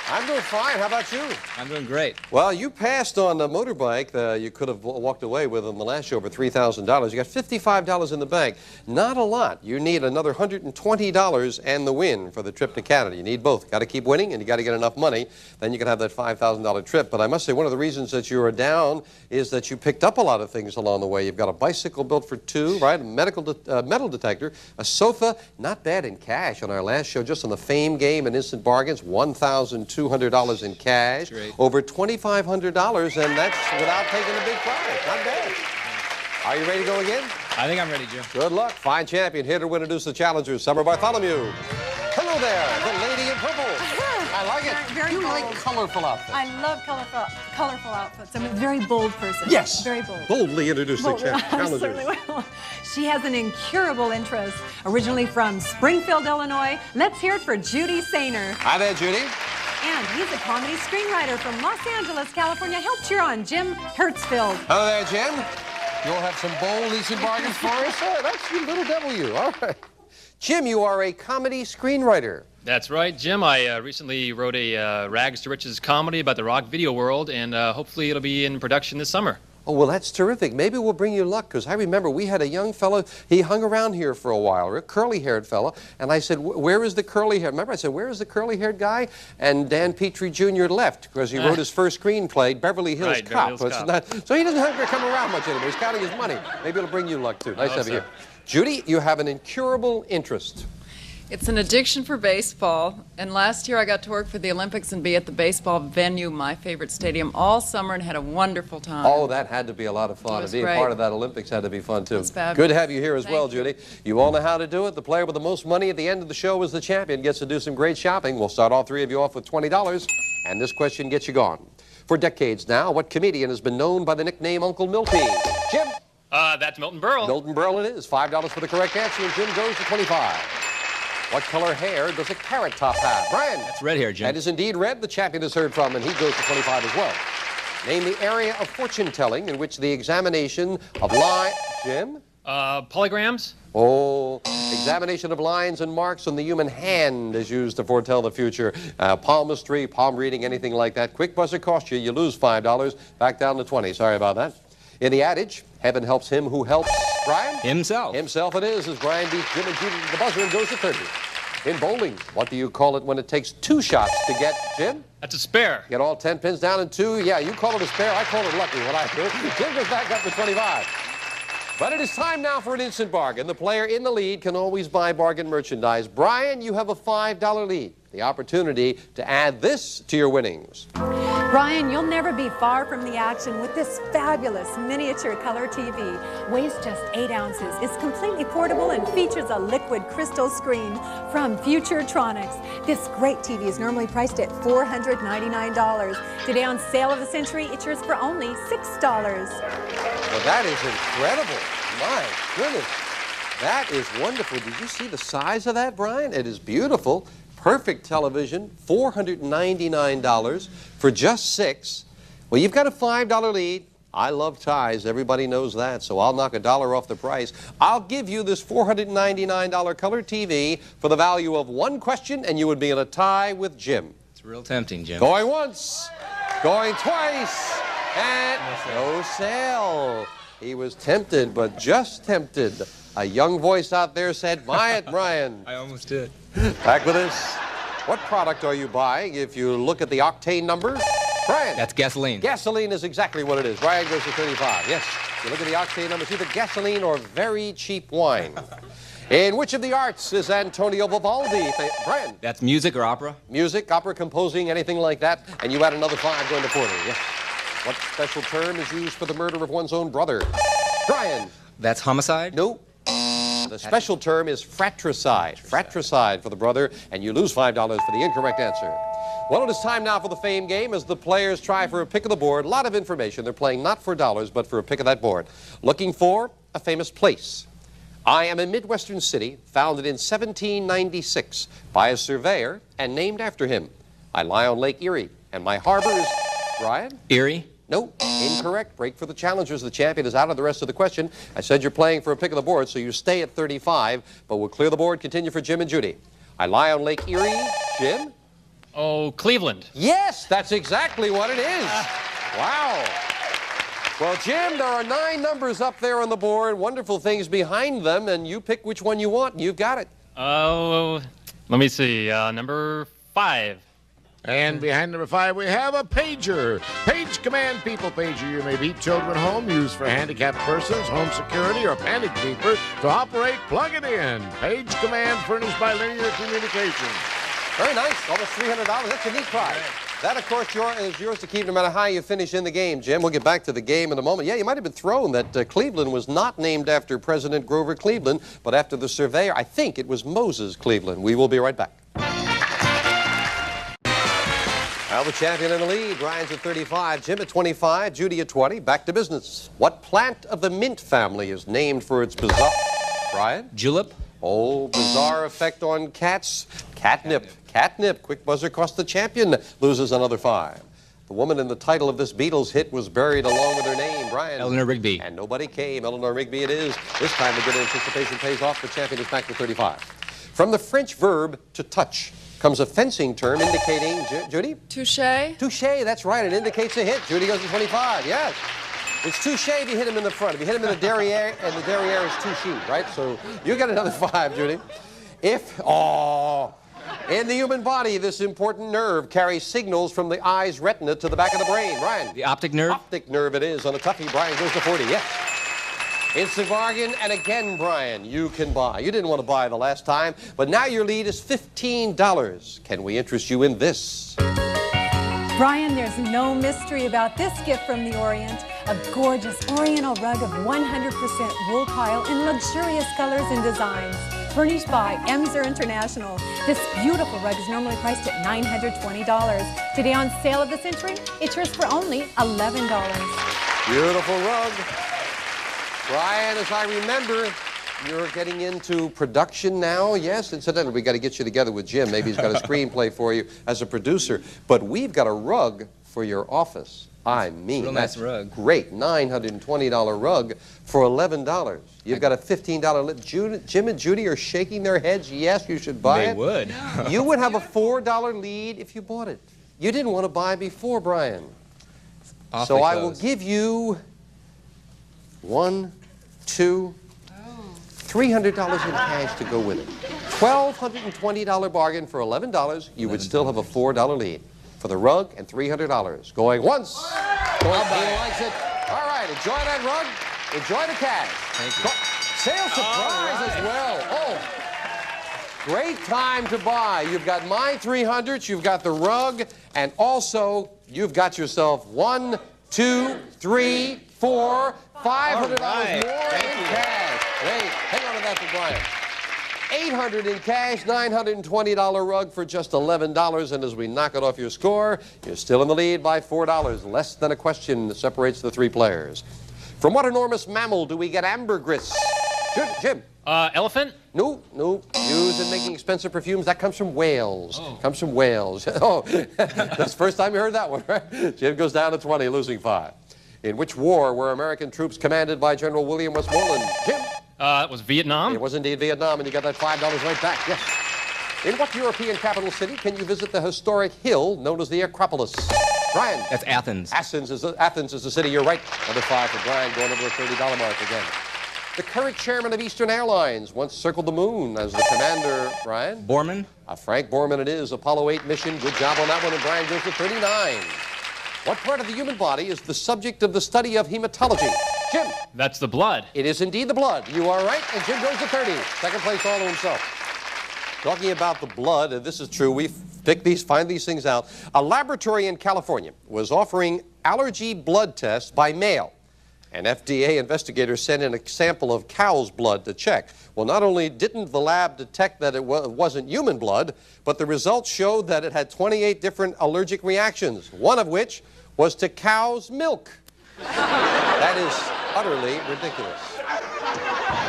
I'm doing fine. How about you? I'm doing great. Well, you passed on the motorbike you could have walked away with on the last show for $3,000. You got $55 in the bank. Not a lot. You need another $120 and the win for the trip to Canada. You need both. Got to keep winning, and you got to get enough money. Then you can have that $5,000 trip. But I must say, one of the reasons that you are down is that you picked up a lot of things along the way. You've got a bicycle built for 2, right? A metal detector, a sofa, not bad in cash on our last show, just on the Fame game and Instant Bargains, $1,200 in cash, over $2,500, and that's without taking a big prize. Not bad. Are you ready to go again? I think I'm ready, Jim. Good luck. Fine champion. Here to introduce the challengers, Summer Bartholomew. Hello there, the lady in purple. I like it. Very you bold. like colorful outfits. I love colorful outfits. I'm a very bold person. Yes. Very bold. Boldly introduce the challengers. Certainly will. She has an incurable interest. Originally from Springfield, Illinois, let's hear it for Judy Sainer. Hi there, Judy. And he's a comedy screenwriter from Los Angeles, California. Help cheer on Jim Hertzfeld. Hello there, Jim. You'll have some bold Instant Bargains for us? Oh, that's your little W. All right. Jim, you are a comedy screenwriter. That's right, Jim. I recently wrote a Rags to Riches comedy about the rock video world, and hopefully it'll be in production this summer. Oh, well, that's terrific. Maybe we'll bring you luck, because I remember we had a young fellow, he hung around here for a while, a curly-haired fellow, and I said, where is the curly-haired? Remember, I said, where is the curly-haired guy? And Dan Petrie Jr. left, because he wrote his first screenplay, Beverly Hills Cop. Beverly Hills Cop. So he doesn't have to come around much anymore. He's counting his money. Maybe it'll bring you luck, too. Nice to have you here. Judy, you have an incurable interest. It's an addiction for baseball, and last year I got to work for the Olympics and be at the baseball venue, my favorite stadium, all summer and had a wonderful time. Oh, that had to be a lot of fun. It And was being great. part of that Olympics had to be fun, too. It was fabulous. Good to have you here as well, Thank you. Judy. You all know how to do it. The player with the most money at the end of the show is the champion, gets to do some great shopping. We'll start all three of you off with $20, and this question gets you gone. For decades now, what comedian has been known by the nickname Uncle Milty? Jim? That's Milton Berle. Milton Berle it is. $5 for the correct answer, and Jim goes to 25. What color hair does a carrot top have? Brian? That's red hair, Jim. That is indeed red. The champion is heard from, and he goes to 25 as well. Name the area of fortune telling in which the examination of Jim? Polygrams. Oh, examination of lines and marks on the human hand is used to foretell the future. Palmistry, palm reading, anything like that. Quick buzzer cost you. You lose $5. Back down to 20. Sorry about that. In the adage, heaven helps him who helps, Brian? Himself. Himself it is, as Brian beats Jim and Judy to the buzzer and goes to 30. In bowling, what do you call it when it takes 2 shots to get, Jim? That's a spare. Get all 10 pins down in 2. Yeah, you call it a spare. I call it lucky when I do. Jim goes back up to 25. But it is time now for an instant bargain. The player in the lead can always buy bargain merchandise. Brian, you have a $5 lead. The opportunity to add this to your winnings. Brian, you'll never be far from the action with this fabulous miniature color TV. Weighs just 8 ounces, is completely portable, and features a liquid crystal screen from Futuretronics. This great TV is normally priced at $499. Today on Sale of the Century, it's yours for only $6. Well, that is incredible. My goodness. That is wonderful. Did you see the size of that, Brian? It is beautiful. Perfect television, $499 for just $6. Well, you've got a $5 lead. I love ties. Everybody knows that, so I'll knock $1 off the price. I'll give you this $499 color TV for the value of 1 question, and you would be in a tie with Jim. It's real tempting, Jim. Going once, going twice, and no sale. He was tempted, but just tempted. A young voice out there said, buy it, Brian. I almost did. Back with us. What product are you buying if you look at the octane number? Brian. That's gasoline. Gasoline is exactly what it is. Brian goes to 35. Yes. You look at the octane number, it's either gasoline or very cheap wine. In which of the arts is Antonio Vivaldi? Brian. That's music or opera? Music, opera, composing, anything like that. And you add another 5 going to 40. Yes. What special term is used for the murder of one's own brother? Brian. That's homicide? No. The special term is fratricide. Fratricide for the brother, and you lose $5 for the incorrect answer. Well, it is time now for the fame game as the players try for a pick of the board. A lot of information. They're playing not for dollars, but for a pick of that board. Looking for a famous place. I am a Midwestern city founded in 1796 by a surveyor and named after him. I lie on Lake Erie, and my harbor is... Brian? Erie? No, incorrect. Break for the challengers. The champion is out of the rest of the question. I said you're playing for a pick of the board, so you stay at 35, but we'll clear the board. Continue for Jim and Judy. I lie on Lake Erie. Jim? Oh, Cleveland. Yes, that's exactly what it is. Wow. Well, Jim, there are 9 numbers up there on the board, wonderful things behind them, and you pick which one you want, and you've got it. Oh, let me see. Number 5. And behind number 5, we have a pager. Page Command People Pager. You may beat children home, used for handicapped persons, home security, or panic keeper. To operate, plug it in. Page Command furnished by Linear Communications. Very nice. Almost $300. That's a neat prize. That, of course, is yours to keep no matter how you finish in the game, Jim. We'll get back to the game in a moment. Yeah, you might have been thrown that Cleveland was not named after President Grover Cleveland, but after the surveyor. I think it was Moses Cleveland. We will be right back. Now the champion in the lead. Brian's at 35, Jim at 25, Judy at 20. Back to business. What plant of the mint family is named for its bizarre... Brian? Julep? Oh, bizarre effect on cats. Catnip. Catnip. Quick buzzer cost the champion. Loses another 5. The woman in the title of this Beatles hit was buried along with her name. Brian? Eleanor Rigby. And nobody came. Eleanor Rigby it is. This time the good anticipation pays off. The champion is back to 35. From the French verb to touch comes a fencing term indicating, Judy? Touche. Touche, that's right. It indicates a hit. Judy goes to 25, yes. It's touche if you hit him in the front. If you hit him in the derriere, and the derriere is touche, right? So you get another 5, Judy. In the human body, this important nerve carries signals from the eye's retina to the back of the brain. Brian? The optic nerve? Optic nerve it is. On a toughie, Brian goes to 40, yes. Instant bargain, and again, Brian, you can buy. You didn't want to buy the last time, but now your lead is $15. Can we interest you in this? Brian, there's no mystery about this gift from the Orient. A gorgeous Oriental rug of 100% wool pile in luxurious colors and designs. Furnished by Emser International. This beautiful rug is normally priced at $920. Today on Sale of the Century, it's yours for only $11. Beautiful rug. Brian, as I remember, you're getting into production now. Yes, incidentally, we got to get you together with Jim. Maybe he's got a screenplay for you as a producer. But we've got a rug for your office. I mean, that's rug. Great. $920 rug for $11. You've got a $15 limit. Jim and Judy are shaking their heads. Yes, you should buy it. They would. You would have a $4 lead if you bought it. You didn't want to buy before, Brian. So I will give you $300 in cash to go with it. $1,220 bargain for $11. You would still have a $4 lead for the rug and $300. Going once. Going he likes it. All right, enjoy that rug. Enjoy the cash. Thank you. Sale surprise as well. Oh, great time to buy. You've got my $300. You've got the rug, and also you've got yourself $1, $2, $3, $4, $500 more in cash. Hey, hang on to that for Brian. $800 in cash, $920 rug for just $11. And as we knock it off your score, you're still in the lead by $4. Less than a question that separates the three players. From what enormous mammal do we get ambergris? Jim. Elephant? No. Used in making expensive perfumes. That comes from whales. Comes from whales. Oh, that's the first time you heard that one, right? Jim goes down to 20, losing 5. In which war were American troops commanded by General William Westmoreland? Jim? It was Vietnam. It was indeed Vietnam, and you got that $5 right back, yes. In what European capital city can you visit the historic hill known as the Acropolis? Brian? That's Athens. Athens is the city, you're right. Another 5 for Brian, going over the $30 mark again. The current chairman of Eastern Airlines once circled the moon as the commander, Brian? Borman? Frank Borman it is, Apollo 8 mission. Good job on that one, and Brian goes to 39. What part of the human body is the subject of the study of hematology? Jim? That's the blood. It is indeed the blood. You are right, and Jim goes to 30. Second place all to himself. Talking about the blood, and this is true, we find these things out. A laboratory in California was offering allergy blood tests by mail. And FDA investigators sent in a sample of cow's blood to check. Well, not only didn't the lab detect that it wasn't human blood, but the results showed that it had 28 different allergic reactions, one of which was to cow's milk. That is utterly ridiculous.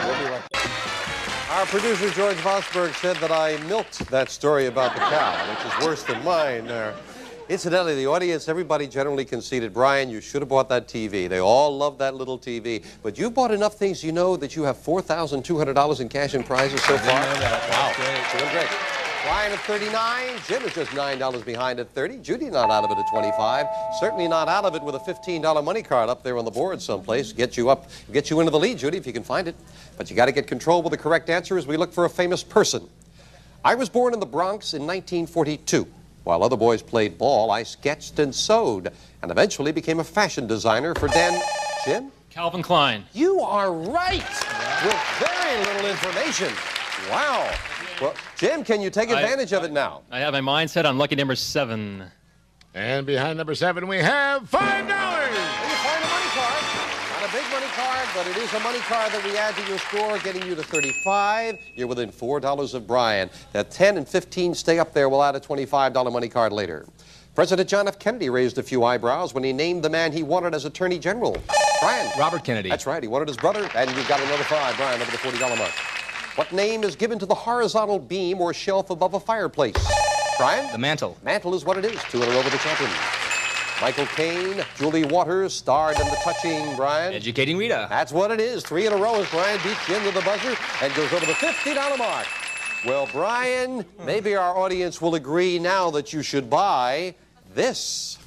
We'll be right back. Our producer, George Vosberg, said that I milked that story about the cow, which is worse than mine. Incidentally, the audience, everybody generally conceded, Brian, you should have bought that TV. They all love that little TV. But you bought enough things, you know, that you have $4,200 in cash and prizes so far. I didn't know that. Wow. Doing great. Brian at 39. Jim is just $9 behind at 30. Judy not out of it at 25. Certainly not out of it with a $15 money card up there on the board someplace. Get you into the lead, Judy, if you can find it. But you got to get control with the correct answer as we look for a famous person. I was born in the Bronx in 1942. While other boys played ball, I sketched and sewed, and eventually became a fashion designer for Jim? Calvin Klein. You are right, with very little information. Wow. Well, Jim, can you take advantage of it now? I have my mind set on lucky number 7. And behind number 7, we have $5. Well, you find a money card. Not a big money card, but it is a money card that we add to your score, getting you to 35. You're within $4 of Brian. That 10 and 15 stay up there. We'll add a $25 money card later. President John F. Kennedy raised a few eyebrows when he named the man he wanted as Attorney General. Brian. Robert Kennedy. That's right. He wanted his brother, and you've got another 5, Brian, over the $40 mark. What name is given to the horizontal beam or shelf above a fireplace? Brian? The mantle. Mantle is what it is. 2 in a row with the champion. Michael Caine, Julie Waters, starred in The Touching, Brian. Educating Rita. That's what it is. 3 in a row as Brian beats Jim to the buzzer and goes over the $50 mark. Well, Brian, maybe our audience will agree now that you should buy this.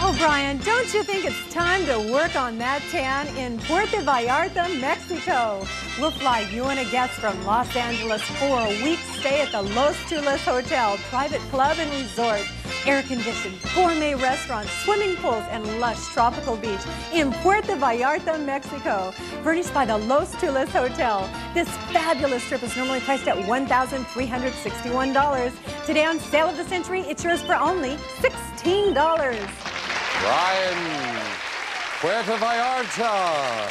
Oh, Brian, don't you think it's time to work on that tan in Puerto Vallarta, Mexico? Mexico. We'll fly you and a guest from Los Angeles for a week stay at the Los Tules Hotel, private club and resort. Air-conditioned, gourmet restaurants, swimming pools, and lush tropical beach in Puerto Vallarta, Mexico. Furnished by the Los Tules Hotel. This fabulous trip is normally priced at $1,361. Today on Sale of the Century, it's yours for only $16. Brian, Puerto Vallarta.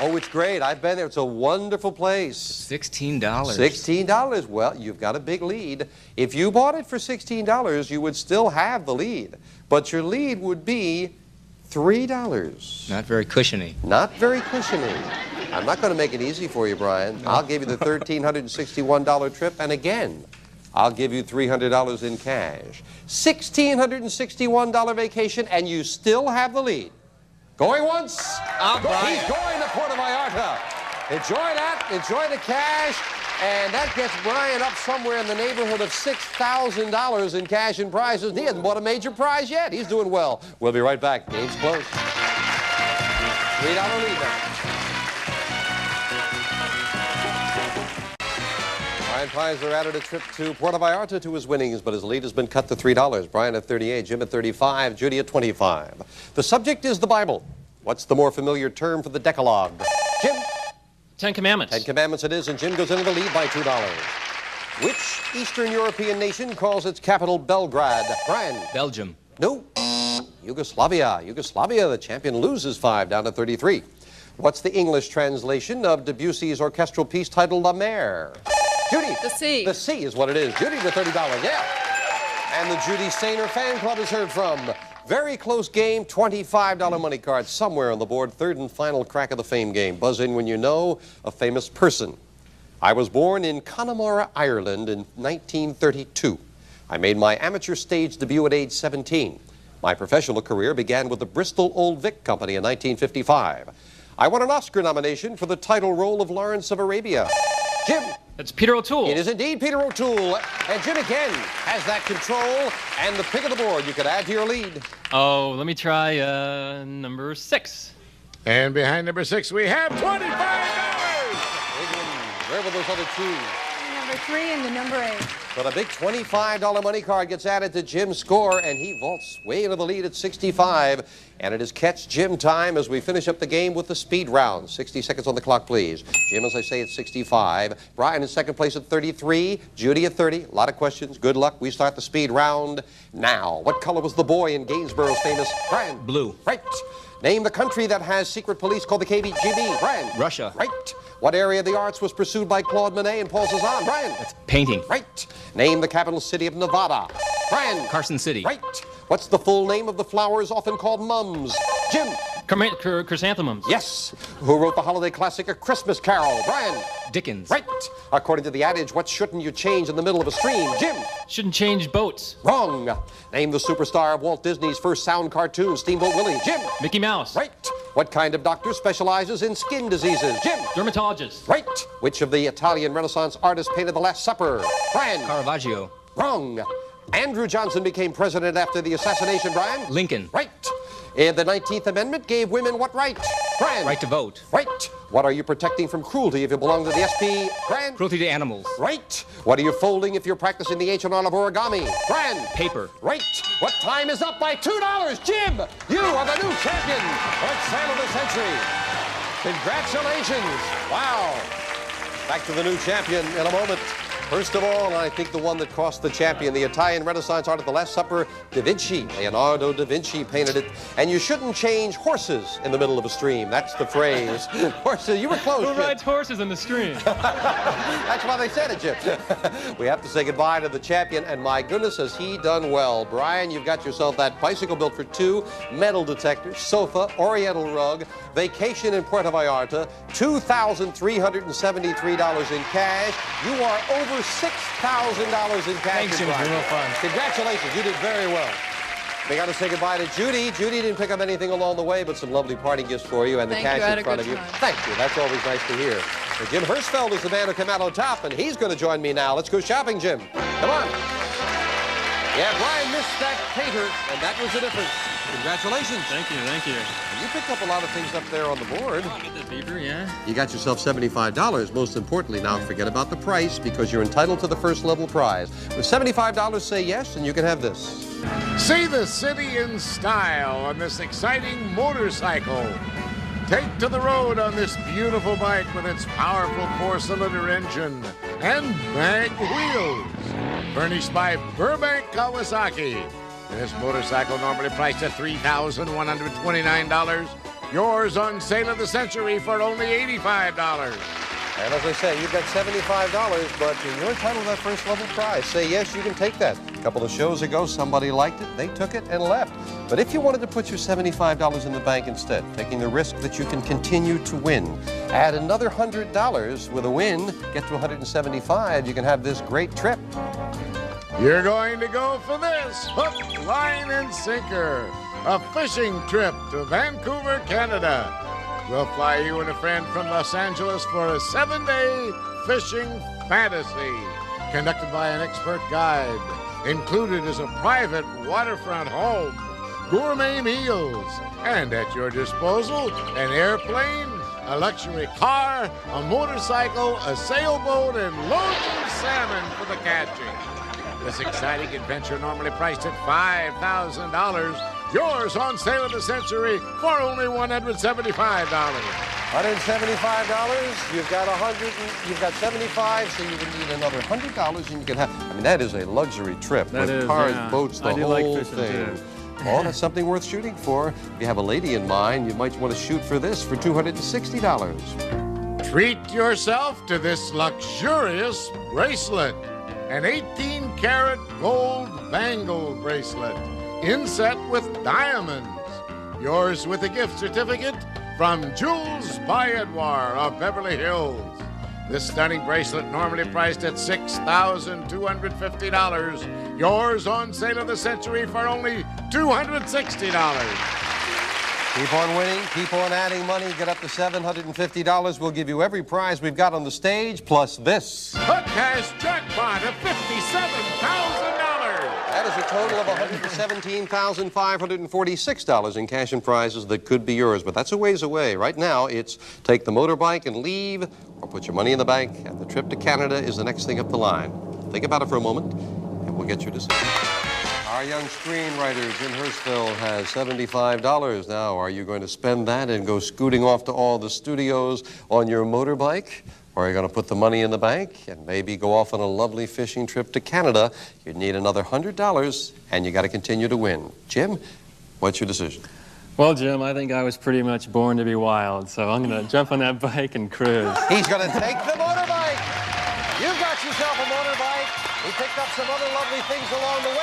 Oh, it's great. I've been there. It's a wonderful place. $16. $16. Well, you've got a big lead. If you bought it for $16, you would still have the lead. But your lead would be $3. Not very cushiony. Not very cushiony. I'm not going to make it easy for you, Brian. I'll give you the $1,361 trip, and again, I'll give you $300 in cash. $1,661 vacation, and you still have the lead. Going once. He's going to Puerto Vallarta. Enjoy that. Enjoy the cash. And that gets Brian up somewhere in the neighborhood of $6,000 in cash and prizes. He hasn't bought a major prize yet. He's doing well. We'll be right back. Game's close. $3 lead now. Brian Pfizer added a trip to Puerto Vallarta to his winnings, but his lead has been cut to $3. Brian at 38, Jim at 35, Judy at 25. The subject is the Bible. What's the more familiar term for the Decalogue? Jim? Ten Commandments. 10 Commandments it is, and Jim goes into the lead by $2. Which Eastern European nation calls its capital Belgrade? Brian? Belgium. No. Yugoslavia. The champion loses 5, down to 33. What's the English translation of Debussy's orchestral piece titled La Mer? Judy. The Sea. The Sea is what it is. Judy to $30, yeah. And the Judy Sainer fan club is heard from. Very close game, $25 money card somewhere on the board. Third and final crack of the fame game. Buzz in when you know a famous person. I was born in Connemara, Ireland in 1932. I made my amateur stage debut at age 17. My professional career began with the Bristol Old Vic Company in 1955. I won an Oscar nomination for the title role of Lawrence of Arabia. Jim. That's Peter O'Toole. It is indeed Peter O'Toole. And Jim again has that control and the pick of the board you could add to your lead. Oh, let me try number 6. And behind number 6, we have $25. Where were those other two? Number 3 and the number 8. But a big $25 money card gets added to Jim's score, and he vaults way into the lead at 65. And it is catch Jim time as we finish up the game with the speed round. 60 seconds on the clock, please. Jim, as I say, at 65. Brian in second place at 33. Judy at 30. A lot of questions. Good luck. We start the speed round now. What color was the boy in Gainsborough's famous Brian? Blue. Right. Name the country that has secret police called the KGB. Brian. Russia. Right. What area of the arts was pursued by Claude Monet and Paul Cézanne? Brian. That's painting. Right. Name the capital city of Nevada. Brian. Carson City. Right. What's the full name of the flowers often called mums? Jim. Chrysanthemums. Yes. Who wrote the holiday classic A Christmas Carol? Brian. Dickens. Right. According to the adage, what shouldn't you change in the middle of a stream? Jim. Shouldn't change boats. Wrong. Name the superstar of Walt Disney's first sound cartoon, Steamboat Willie. Jim. Mickey Mouse. Right. What kind of doctor specializes in skin diseases? Jim. Dermatologist. Right. Which of the Italian Renaissance artists painted The Last Supper? Brian. Caravaggio. Wrong. Andrew Johnson became president after the assassination, Brian? Lincoln. Right. And the 19th Amendment gave women what right? Brian. Right to vote. Right. What are you protecting from cruelty if you belong to the SP? Brian. Cruelty to animals. Right. What are you folding if you're practicing the ancient art of origami? Brian. Paper. Right. What time is up by $2? Jim, you are the new champion at Sale of the Century. Congratulations. Wow. Back to the new champion in a moment. First of all, I think the one that cost the champion, the Italian Renaissance art of the Last Supper, Da Vinci. Leonardo da Vinci painted it. And you shouldn't change horses in the middle of a stream. That's the phrase. Horses, you were close. Who rides horses in the stream? That's why they said it, Jim. We have to say goodbye to the champion, and my goodness, has he done well. Brian, you've got yourself that bicycle built for 2, metal detector, sofa, oriental rug, vacation in Puerto Vallarta, $2,373 in cash. You are over $6,000 in cash. Thanks, Jim. Real fun. Congratulations. You did very well. We got to say goodbye to Judy. Judy didn't pick up anything along the way, but some lovely party gifts for you and the cash in front of you. Thank you. That's always nice to hear. So Jim Hirschfeld is the man who came out on top, and he's going to join me now. Let's go shopping, Jim. Come on. Yeah, Brian missed that tater, and that was the difference. Congratulations. Thank you, thank you. You picked up a lot of things up there on the board. I'll get the beaver, yeah. You got yourself $75. Most importantly, now forget about the price because you're entitled to the first level prize. With $75, say yes, and you can have this. See the city in style on this exciting motorcycle. Take to the road on this beautiful bike with its powerful 4-cylinder engine and mag wheels. Furnished by Burbank Kawasaki. This motorcycle normally priced at $3,129. Yours on sale of the century for only $85. And as I say, you've got $75, but you're entitled to that first level prize. Say yes, you can take that. A couple of shows ago, somebody liked it, they took it and left. But if you wanted to put your $75 in the bank instead, taking the risk that you can continue to win, add another $100 with a win, get to $175, you can have this great trip. You're going to go for this hook, line, and sinker. A fishing trip to Vancouver, Canada. We'll fly you and a friend from Los Angeles for a 7-day fishing fantasy. Conducted by an expert guide. Included is a private waterfront home, gourmet meals, and at your disposal, an airplane, a luxury car, a motorcycle, a sailboat, and loads of salmon for the catching. This exciting adventure normally priced at $5,000. Yours on sale of the century for only $175. $175, you've got you've got $75, so you would need another $100 and you can have, I mean, that is a luxury trip with cars, boats, the whole thing. Oh, that's something worth shooting for. If you have a lady in mind, you might want to shoot for this for $260. Treat yourself to this luxurious bracelet. An 18-karat gold bangle bracelet, inset with diamonds. Yours with a gift certificate from Jules by Edouard of Beverly Hills. This stunning bracelet normally priced at $6,250. Yours on sale of the century for only $260. Keep on winning, keep on adding money, get up to $750. We'll give you every prize we've got on the stage, plus this. A cash jackpot of $57,000. That is a total of $117,546 in cash and prizes that could be yours, but that's a ways away. Right now, it's take the motorbike and leave, or put your money in the bank, and the trip to Canada is the next thing up the line. Think about it for a moment, and we'll get your decision. Our young screenwriter, Jim Hurstville, has $75 now. Are you going to spend that and go scooting off to all the studios on your motorbike? Or are you going to put the money in the bank and maybe go off on a lovely fishing trip to Canada? You'd need another $100, and you got to continue to win. Jim, what's your decision? Well, Jim, I think I was pretty much born to be wild, so I'm going to jump on that bike and cruise. He's going to take the motorbike. You've got yourself a motorbike. We picked up some other lovely things along the way.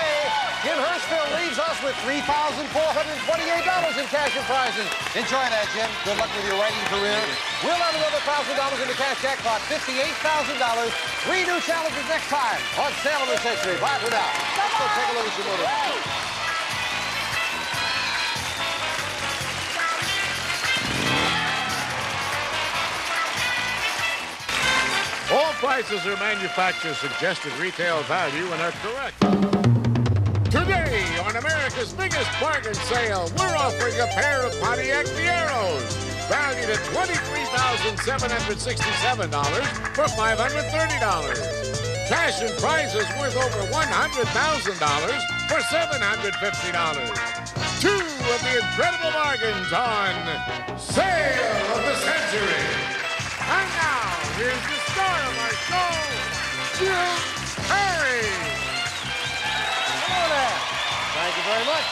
Jim Hurstville leaves us with $3,428 in cash and prizes. Enjoy that, Jim. Good luck with your writing career. We'll have another $1,000 in the cash jackpot, $58,000. 3 new challenges next time on Sale of the Century. Bye for now. Let's go take a look at some motorbikes. All prices are manufacturer's suggested retail value and are correct. Today, on America's biggest bargain sale, we're offering a pair of Pontiac Fieros, valued at $23,767 for $530. Cash and prizes worth over $100,000 for $750. 2 of the incredible bargains on Sale of the Century. And now, here's the star of our show, Jim Perry. Hello there. Thank you very much.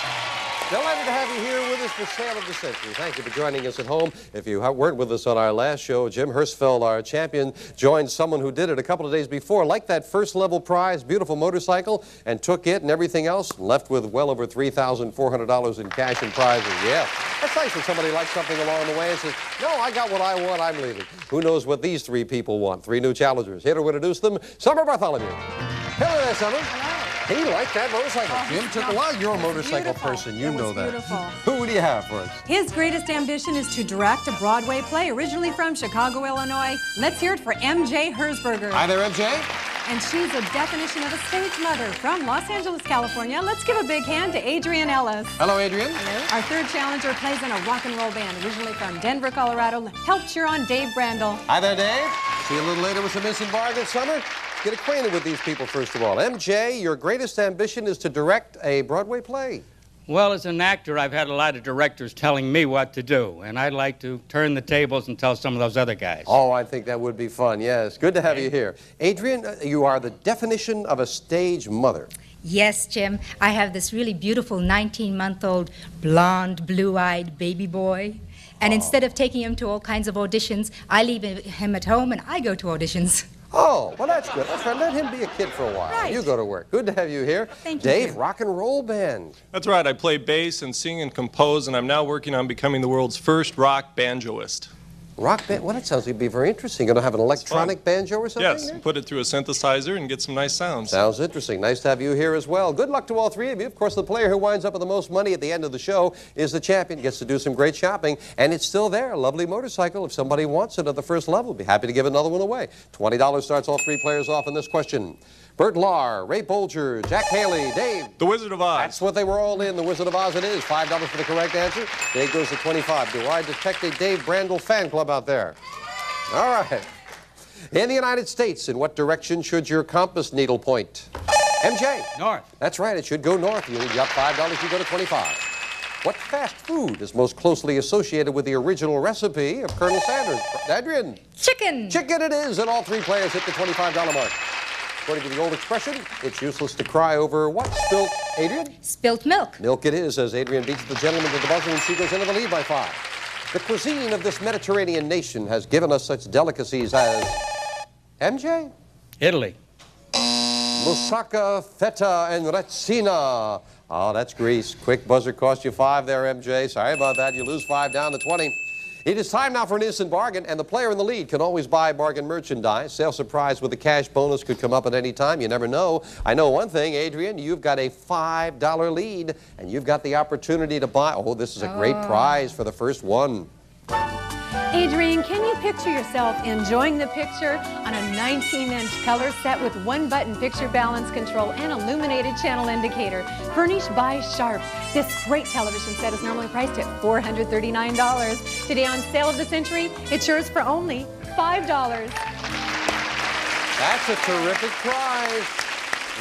Delighted to have you here with us for Sale of the Century. Thank you for joining us at home. If you weren't with us on our last show, Jim Hurstville, our champion, joined someone who did it a couple of days before, liked that first level prize, beautiful motorcycle, and took it and everything else, and left with well over $3,400 in cash and prizes. Yeah, that's nice when somebody likes something along the way and says, no, I got what I want, I'm leaving. Who knows what these 3 people want? 3 new challengers. Here to introduce them, Summer Bartholomew. Hello there, Summer. Hello. He liked that motorcycle. Jim took a lot. You're a motorcycle person. You know that. Beautiful. Who do you have for us? His greatest ambition is to direct a Broadway play, originally from Chicago, Illinois. Let's hear it for M.J. Herzberger. Hi there, M.J. And she's a definition of a stage mother from Los Angeles, California. Let's give a big hand to Adrienne Ellis. Hello, Adrienne. Hello. Our third challenger plays in a rock and roll band, originally from Denver, Colorado. Help cheer on Dave Brandel. Hi there, Dave. See you a little later with some SYN Bargain Summer. Get acquainted with these people, first of all. MJ, your greatest ambition is to direct a Broadway play. Well, as an actor, I've had a lot of directors telling me what to do, and I'd like to turn the tables and tell some of those other guys. Oh, I think that would be fun, yes. Good to have you here. Adrienne, you are the definition of a stage mother. Yes, Jim. I have this really beautiful 19-month-old blonde, blue-eyed baby boy. And instead of taking him to all kinds of auditions, I leave him at home and I go to auditions. Oh, well, that's good. That's right. Let him be a kid for a while. Right. You go to work. Good to have you here. Thank you, Dave, Jim. rock and roll band. That's right. I play bass and sing and compose, and I'm now working on becoming the world's first rock banjoist. Rock band? Well, that sounds like it'd be very interesting. Going to have an electronic banjo or something? Yes, there? put it through a synthesizer and get some nice sounds. Sounds interesting. Nice to have you here as well. Good luck to all three of you. Of course, the player who winds up with the most money at the end of the show is the champion. Gets to do some great shopping, and it's still there. A lovely motorcycle. If somebody wants it at the first level, be happy to give another one away. $20 starts all three players off in this question. Bert Lahr, Ray Bolger, Jack Haley, Dave. The Wizard of Oz. That's what they were all in. The Wizard of Oz it is. $5 for the correct answer. Dave goes to 25. Do I detect a Dave Brandel fan club out there? All right. In the United States, in what direction should your compass needle point? MJ. North. That's right. It should go north. You got $5. You go to 25. What fast food is most closely associated with the original recipe of Colonel Sanders? Adrienne. Chicken. Chicken it is, and all three players hit the $25 mark. According to the old expression, it's useless to cry over what? Spilt, Adrienne? Spilt milk. Milk it is, as Adrienne beats the gentleman to the buzzer, and she goes into the lead by 5. The cuisine of this Mediterranean nation has given us such delicacies as... MJ? Italy. Moussaka, feta, and retsina. Oh, that's Greece. Quick buzzer cost you 5 there, MJ. Sorry about that. You lose 5 down to 20. It is time now for an instant bargain, and the player in the lead can always buy bargain merchandise. Sale surprise with a cash bonus could come up at any time. You never know. I know one thing, Adrienne, you've got a $5 lead, and you've got the opportunity to buy. Oh, this is a great prize for the first one. Adrienne, can you picture yourself enjoying the picture on a 19-inch color set with one-button picture balance control and illuminated channel indicator, furnished by Sharp? This great television set is normally priced at $439. Today on Sale of the Century, it's yours for only $5. That's a terrific prize.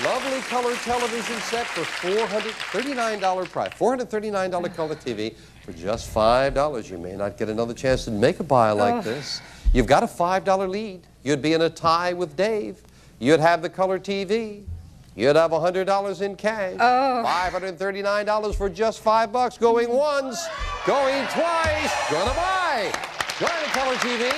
Lovely color television set for $439 price. $439 color TV for just $5. You may not get another chance to make a buy like this. You've got a $5 lead. You'd be in a tie with Dave. You'd have the color TV. You'd have $100 in cash. $539 for just $5. Going once, going twice. Gonna buy. Join the color TV.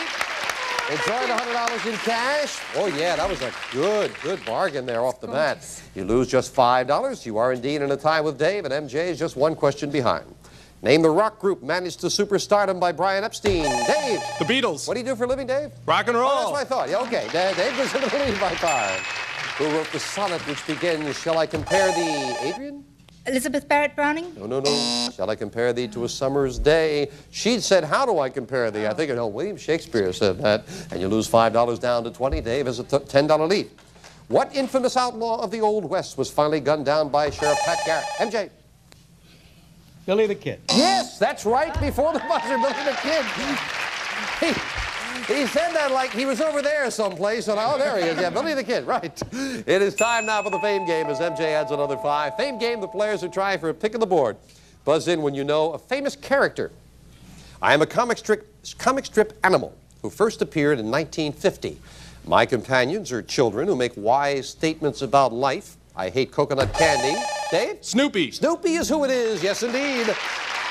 Enjoy the $100 in cash. Oh, yeah, that was a good bargain there off the bat. You lose just $5. You are indeed in a tie with Dave, and MJ is just one question behind. Name the rock group managed to superstardom by Brian Epstein. Dave. The Beatles. What do you do for a living, Dave? Rock and roll. Oh, that's what I thought. Yeah, okay. Dave goes into the lead by 5. Who wrote the sonnet which begins, shall I compare thee, Adrienne? Elizabeth Barrett Browning? No. Shall I compare thee to a summer's day? She'd said, how do I compare thee? I think, William Shakespeare said that. And you lose $5 down to 20. Dave has a $10 lead. What infamous outlaw of the Old West was finally gunned down by Sheriff Pat Garrett? MJ. Billy the Kid. Yes, that's right. Before the buzzer, Billy the Kid. He said that like he was over there someplace. And oh, there he is. Yeah, Billy the Kid, right. It is time now for the Fame Game as MJ adds another 5. Fame Game, the players are trying for a pick of the board. Buzz in when you know a famous character. I am a comic strip animal who first appeared in 1950. My companions are children who make wise statements about life. I hate coconut candy. Dave? Snoopy. Snoopy is who it is. Yes, indeed.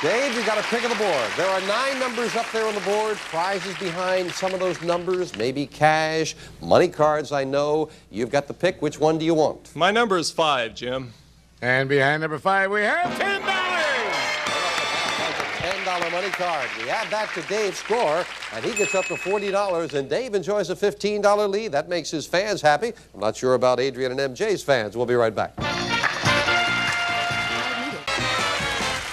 Dave, you've got a pick of the board. There are 9 numbers up there on the board. Prizes behind some of those numbers. Maybe cash, money cards, I know. You've got the pick. Which one do you want? My number is 5, Jim. And behind number 5, we have $10. $10 money card. We add that to Dave's score, and he gets up to $40, and Dave enjoys a $15 lead. That makes his fans happy. I'm not sure about Adrienne and MJ's fans. We'll be right back.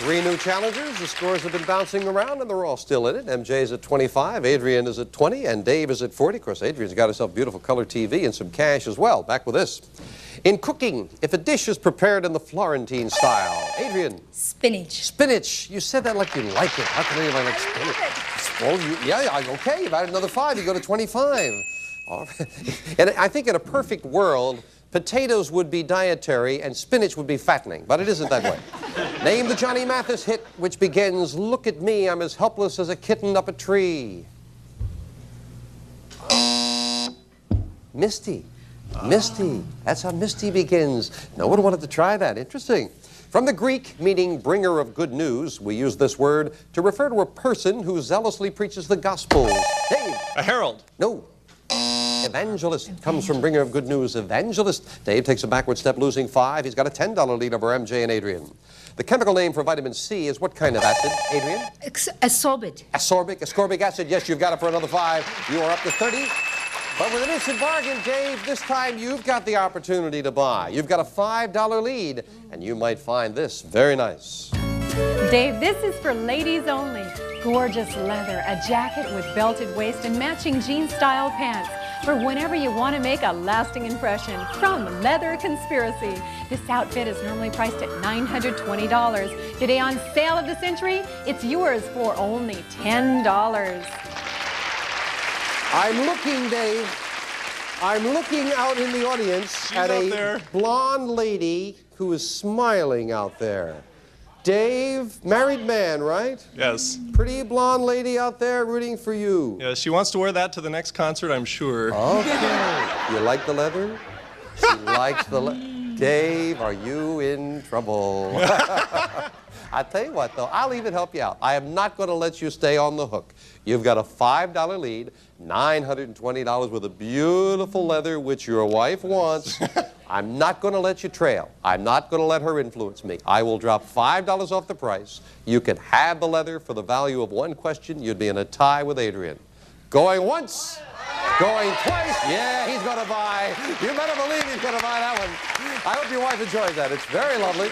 3 new challengers. The scores have been bouncing around, and they're all still in it. MJ's at 25, Adrian is at 20, and Dave is at 40. Of course, Adrian's got herself beautiful color TV and some cash as well. Back with this. In cooking, if a dish is prepared in the Florentine style, Adrian. Spinach. Spinach. You said that like you like it. How can anybody like spinach? Well, okay, you've added another 5. You go to 25. All right. And I think in a perfect world, potatoes would be dietary and spinach would be fattening, but it isn't that way. Name the Johnny Mathis hit which begins, "Look at me, I'm as helpless as a kitten up a tree." Misty. Misty. That's how Misty begins. No one wanted to try that. Interesting. From the Greek, meaning bringer of good news, we use this word to refer to a person who zealously preaches the Gospels. Dave. A herald. No. Evangelist comes from bringer of good news, evangelist. Dave takes a backward step, losing 5. He's got a $10 lead over MJ and Adrian. The chemical name for vitamin C is what kind of acid, Adrian? Ascorbic. Ascorbic acid. Yes, you've got it for another 5. You are up to 30. But with an instant bargain, Dave, this time you've got the opportunity to buy. You've got a $5 lead, and you might find this very nice. Dave, this is for ladies only. Gorgeous leather, a jacket with belted waist and matching jean-style pants. For whenever you want to make a lasting impression from Leather Conspiracy. This outfit is normally priced at $920. Today on Sale of the Century, it's yours for only $10. I'm looking, Dave. I'm looking out in the audience at a blonde lady who is smiling out there. Dave, married man, right? Yes. Pretty blonde lady out there rooting for you. Yeah, she wants to wear that to the next concert, I'm sure. Okay. You like the leather? She likes the leather. Dave, are you in trouble? I tell you what, though, I'll even help you out. I am not going to let you stay on the hook. You've got a $5 lead, $920 with a beautiful leather, which your wife wants. I'm not going to let you trail. I'm not going to let her influence me. I will drop $5 off the price. You can have the leather for the value of 1 question. You'd be in a tie with Adrian. Going once, going twice. Yeah, he's going to buy. You better believe he's going to buy that one. I hope your wife enjoys that. It's very lovely.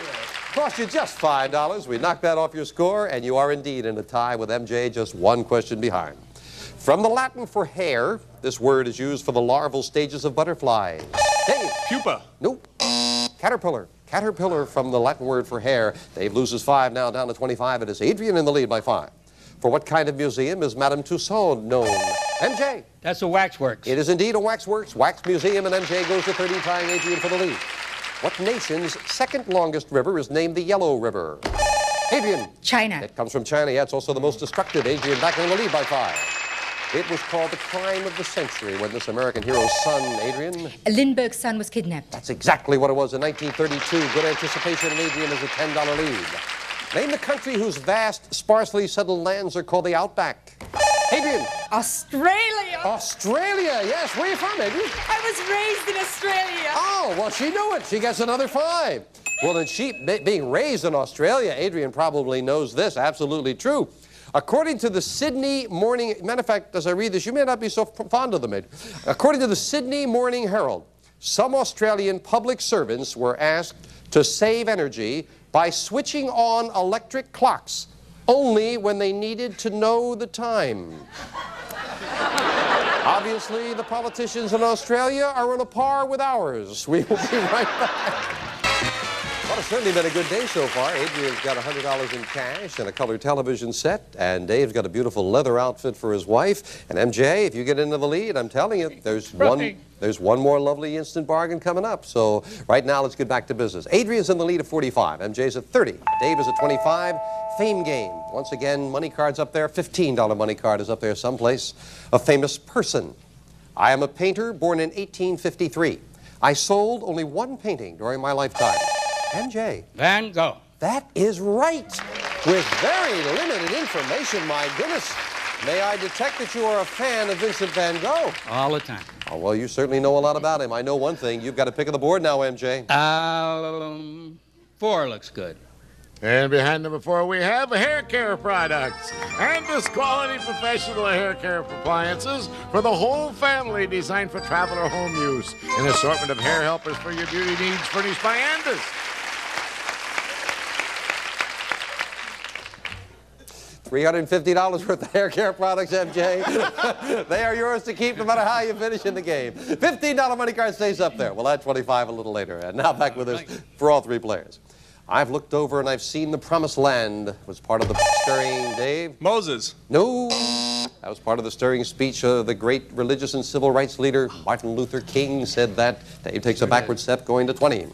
Cost you just $5. We knock that off your score, and you are indeed in a tie with MJ, just 1 question behind. From the Latin for hair, this word is used for the larval stages of butterflies. Dave. Pupa. Nope. Caterpillar. Caterpillar from the Latin word for hair. Dave loses 5 now, down to 25. It is Adrian in the lead by 5. For what kind of museum is Madame Tussauds known? MJ. That's a waxworks. It is indeed a waxworks, wax museum, and MJ goes to 30, tying Adrian for the lead. What nation's second longest river is named the Yellow River? Adrian. China. It comes from China. Yeah, it's also the most destructive. Adrian back in the lead by 5. It was called the crime of the century when this American hero's son, Adrian. Lindbergh's son was kidnapped. That's exactly what it was in 1932. Good anticipation, and Adrian is a $10 lead. Name the country whose vast, sparsely settled lands are called the Outback. Adrian. Australia. Australia, yes. Where are you from, Adrian? I was raised in Australia. Oh, well, she knew it. She gets another 5. Well, then being raised in Australia, Adrian probably knows this. Absolutely true. According to the Sydney Morning, matter of fact, as I read this, you may not be so fond of them, Adrian. According to the Sydney Morning Herald, some Australian public servants were asked to save energy by switching on electric clocks only when they needed to know the time. Obviously, the politicians in Australia are on a par with ours. We will be right back. Well, it's certainly been a good day so far. Adrian's got $100 in cash and a color television set, and Dave's got a beautiful leather outfit for his wife. And MJ, if you get into the lead, I'm telling you, there's one more lovely instant bargain coming up. So right now, let's get back to business. Adrian's in the lead at 45. MJ's at 30. Dave is at 25. Fame game. Once again, money card's up there. $15 money card is up there someplace. A famous person. I am a painter born in 1853. I sold only 1 painting during my lifetime. MJ. Van Gogh. That is right. With very limited information, my goodness. May I detect that you are a fan of Vincent van Gogh? All the time. Oh, well, you certainly know a lot about him. I know one thing. You've got a pick of the board now, MJ. 4 looks good. And behind number 4, we have hair care products. And this quality professional hair care appliances for the whole family, designed for travel or home use. An assortment of hair helpers for your beauty needs, furnished by Andis. $350 worth of hair care products, MJ. They are yours to keep no matter how you finish in the game. $15 money card stays up there. We'll add 25 a little later. And now back with us for all three players. I've looked over and I've seen the promised land. Was part of the stirring, Dave? Moses. No. That was part of the stirring speech of the great religious and civil rights leader Martin Luther King said that. Dave takes a backward step going to 20.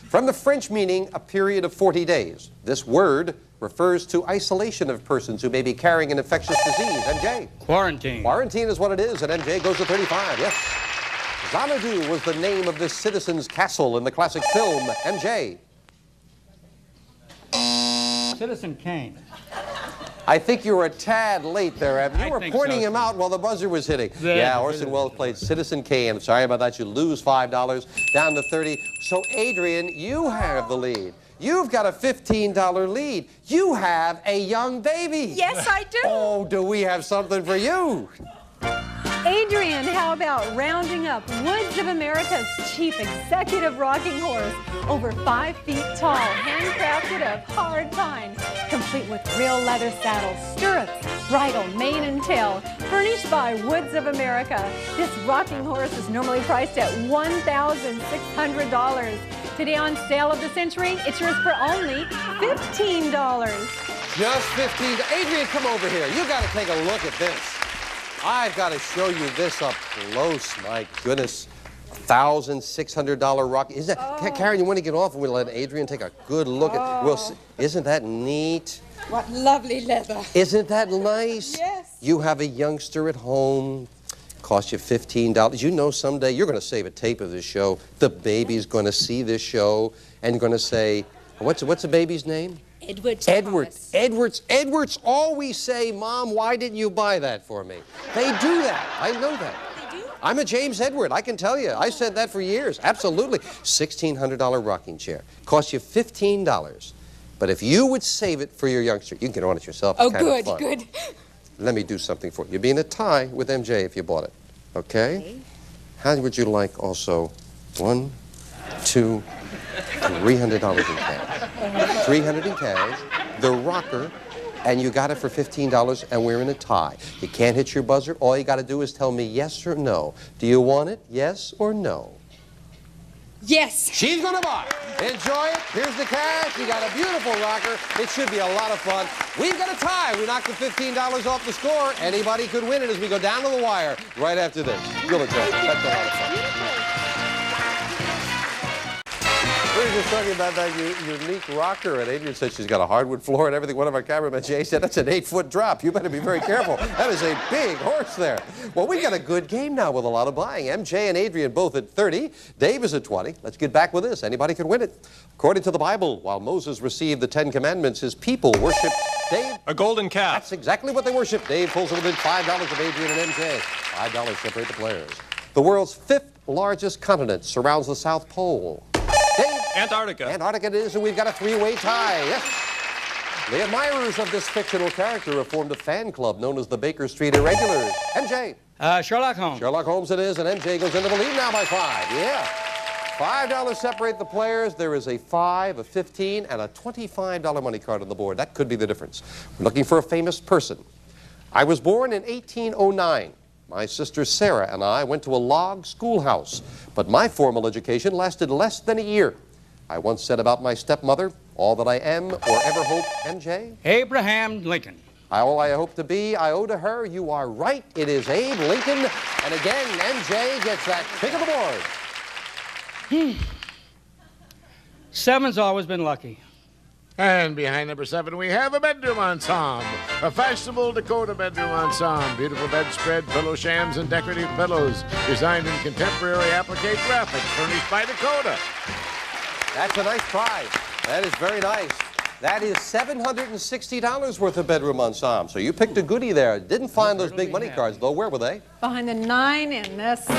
From the French meaning, a period of 40 days. This word refers to isolation of persons who may be carrying an infectious disease. MJ? Quarantine. Quarantine is what it is, and MJ goes to 35, yes. Xanadu was the name of this citizen's castle in the classic film, MJ. Citizen Kane. I think you were a tad late there, Evan. You were pointing him out while the buzzer was hitting. Yeah, Orson Welles played Citizen Kane. I'm sorry about that. You lose $5, down to 30. So, Adrian, you have the lead. You've got a $15 lead. You have a young baby. Yes, I do. Oh, do we have something for you? Adrian, how about rounding up Woods of America's chief executive rocking horse, over 5 feet tall, handcrafted of hard pine, complete with real leather saddle, stirrups, bridle, mane and tail, furnished by Woods of America. This rocking horse is normally priced at $1,600. Today on Sale of the Century, it's yours for only $15. Just 15. Adrian, come over here. You got to take a look at this. I've got to show you this up close. My goodness. $1,600 rock. Is that, Karen, you want to get off and we'll let Adrian take a good look at isn't that neat? What lovely leather. Isn't that nice? Yes. You have a youngster at home. Cost you $15. You know someday you're going to save a tape of this show. The baby's going to see this show and going to say, what's the baby's name? Edwards always say, Mom, why didn't you buy that for me? They do that. I know that. They do? I'm a James Edward, I can tell you. I said that for years. Absolutely. $1,600 rocking chair. Costs you $15. But if you would save it for your youngster, you can get on it yourself. Oh, it's kind good, of fun. good. Let me do something for you. You'd be in a tie with MJ if you bought it. Okay? How would you like also $1, $2, $300 in cash? $300 in cash, the rocker, and you got it for $15, and we're in a tie. You can't hit your buzzer. All you got to do is tell me yes or no. Do you want it? Yes or no? Yes. She's going to buy it. Enjoy it. Here's the cash. You got a beautiful rocker. It should be a lot of fun. We've got a tie. We knocked the $15 off the score. Anybody could win it as we go down to the wire right after this. You'll enjoy it. That's a lot of fun. We were just talking about that unique rocker, and Adrian said she's got a hardwood floor and everything. One of our cameramen, Jay, said that's an 8-foot drop. You better be very careful. That is a big horse there. Well, we've got a good game now with a lot of buying. MJ and Adrian both at 30. Dave is at 20. Let's get back with this. Anybody can win it. According to the Bible, while Moses received the 10 Commandments, his people worshiped Dave. A golden calf. That's exactly what they worship. Dave pulls within $5 of Adrian and MJ. $5 separate the players. The world's 5th largest continent surrounds the South Pole. Dave? Antarctica. Antarctica it is, and we've got a 3-way tie. Yes. The admirers of this fictional character have formed a fan club known as the Baker Street Irregulars. MJ? Sherlock Holmes. Sherlock Holmes it is, and MJ goes into the lead now by 5. Yeah. $5 separate the players. There is a 5, a 15, and a $25 money card on the board. That could be the difference. We're looking for a famous person. I was born in 1809. My sister Sarah and I went to a log schoolhouse, but my formal education lasted less than a year. I once said about my stepmother, all that I am or ever hope, MJ? Abraham Lincoln. All I hope to be, I owe to her. You are right. It is Abe Lincoln. And again, MJ gets that pick of the board. 7's always been lucky. And behind number 7, we have a bedroom ensemble, a fashionable Dakota bedroom ensemble. Beautiful bedspread, pillow shams, and decorative pillows, designed in contemporary applique graphics, furnished by Dakota. That's a nice prize. That is very nice. That is $760 worth of bedroom ensemble. So you picked a goodie there. Didn't find those big money cards, though. Where were they? Behind the 9 and the 6.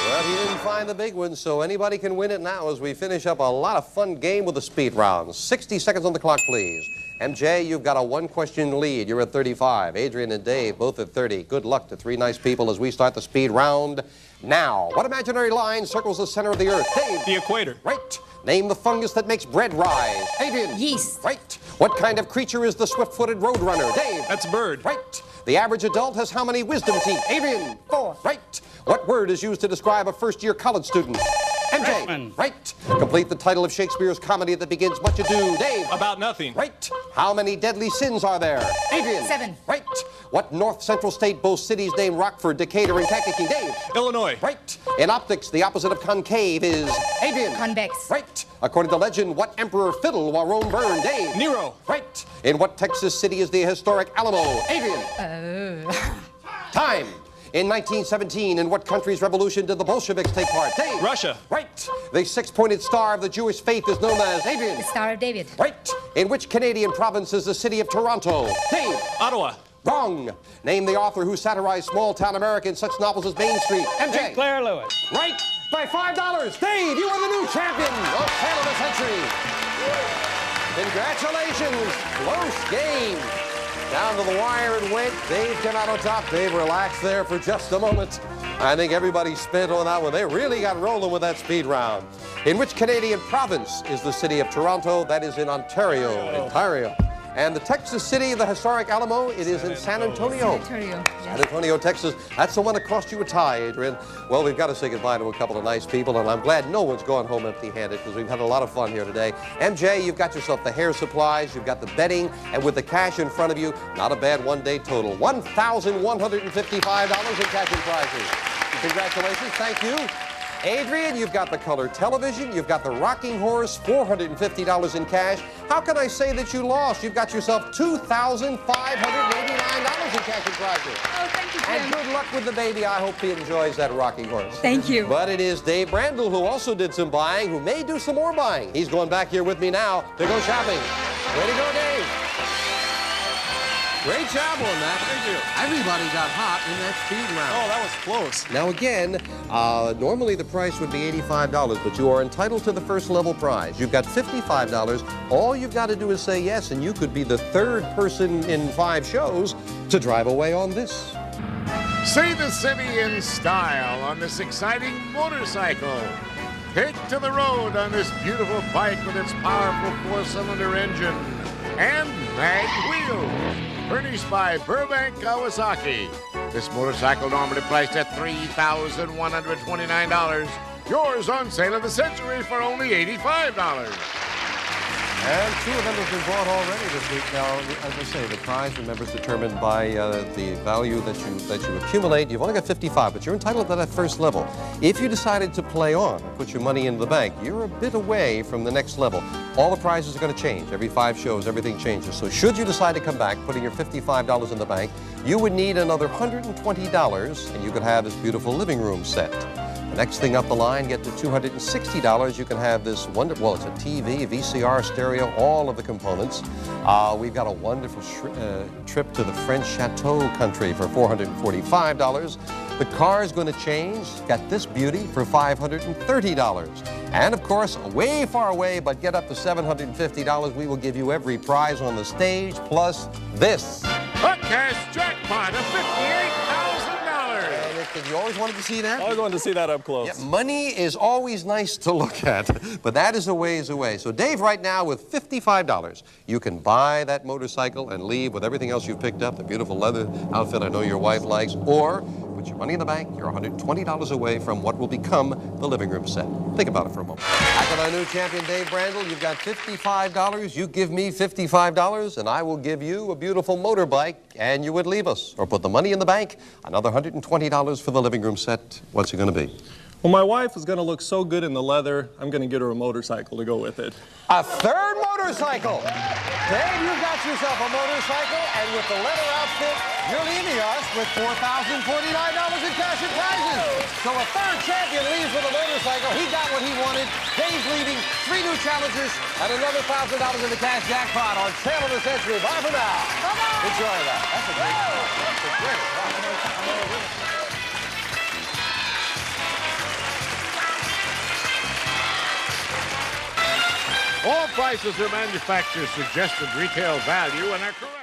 Well, he didn't find the big one, so anybody can win it now as we finish up a lot of fun game with the speed round. 60 seconds on the clock, please. MJ, you've got a 1-question lead. You're at 35. Adrian and Dave both at 30. Good luck to 3 nice people as we start the speed round now. What imaginary line circles the center of the Earth? Dave. The equator. Right. Name the fungus that makes bread rise. Adrian. Yeast. Right. What kind of creature is the swift-footed roadrunner? Dave. That's a bird. Right. The average adult has how many wisdom teeth? Adrian. 4. Right. What word is used to describe a first-year college student? MJ. Freshman. Right. Complete the title of Shakespeare's comedy that begins Much Ado. Dave. About nothing. Right. How many deadly sins are there? Adrian. 7. Right. What north-central state boasts cities named Rockford, Decatur, and Kankakee? Dave. Illinois. Right. In optics, the opposite of concave is Adrian. Convex. Right. According to legend, what emperor fiddled while Rome burned? Dave. Nero. Right. In what Texas city is the historic Alamo? Adrian. Time. In 1917, in what country's revolution did the Bolsheviks take part? Dave. Russia. Right. The six-pointed star of the Jewish faith is known as Adrian. The Star of David. Right. In which Canadian province is the city of Toronto? Dave. Ottawa. Wrong. Name the author who satirized small-town America in such novels as Main Street. MJ. Claire Lewis. Right. By $5. Dave, you are the new champion of Tale of the Century. Congratulations. Close game. Down to the wire it went. Dave came out on top. Dave relaxed there for just a moment. I think everybody spent on that one. They really got rolling with that speed round. In which Canadian province is the city of Toronto? That is in Ontario. Ontario. And the Texas city, the historic Alamo, it is in San Antonio. San Antonio, Texas. That's the one that cost you a tie, Adrian. Well, we've got to say goodbye to a couple of nice people, and I'm glad no one's gone home empty-handed because we've had a lot of fun here today. MJ, you've got yourself the hair supplies, you've got the betting, and with the cash in front of you, not a bad one-day total. $1,155 in cash and prizes. Congratulations. Thank you. Adrian, you've got the color television, you've got the rocking horse, $450 in cash. How can I say that you lost? You've got yourself $2,589 in cash and prizes. Oh, thank you, Jim. And good luck with the baby. I hope he enjoys that rocking horse. Thank you. But it is Dave Brandel who also did some buying, who may do some more buying. He's going back here with me now to go shopping. Way to go, Dave. Great job on that. Thank you. Everybody got hot in that speed round. Oh, that was close. Now again, normally the price would be $85, but you are entitled to the first level prize. You've got $55. All you've got to do is say yes, and you could be the third person in 5 shows to drive away on this. See the city in style on this exciting motorcycle. Take to the road on this beautiful bike with its powerful 4-cylinder engine and mag wheels. Furnished by Burbank Kawasaki. This motorcycle normally priced at $3,129. Yours on Sale of the Century for only $85. And 2 of them have been bought already this week. Now, as I say, the prize, remember, is determined by the value that you accumulate. You've only got 55, but you're entitled to that first level. If you decided to play on and put your money in the bank, you're a bit away from the next level. All the prizes are going to change. Every 5 shows, everything changes. So should you decide to come back, putting your $55 in the bank, you would need another $120, and you could have this beautiful living room set. The next thing up the line, get to $260. You can have this wonderful, well, it's a TV, VCR, stereo, all of the components. We've got a wonderful trip to the French Chateau country for $445. The car is going to change. Got this beauty for $530. And of course, way far away, but get up to $750, we will give you every prize on the stage, plus this. A cash jackpot of $58,000. You always wanted to see that? I always wanted to see that up close. Yeah, money is always nice to look at, but that is a ways away. So Dave, right now, with $55, you can buy that motorcycle and leave with everything else you've picked up, the beautiful leather outfit I know your wife likes, or put your money in the bank, you're $120 away from what will become the living room set. Think about it for a moment. Back with our new champion, Dave Brandel. You've got $55. You give me $55, and I will give you a beautiful motorbike, and you would leave us. Or put the money in the bank, another $120 for the living room set. What's it going to be? Well, my wife is going to look so good in the leather, I'm going to get her a motorcycle to go with it. A third motorcycle! Dave, you got yourself a motorcycle, and with the leather outfit, you're leaving us with $4,049 in cash and prizes. So a third champion leaves with a motorcycle. He got what he wanted. Dave's leaving 3 new challengers and another $1,000 in the cash jackpot on Sale of the Century. Bye for now. Bye-bye. Enjoy that. That's a great one. That's a great one. All prices are manufacturer's suggested retail value and are correct.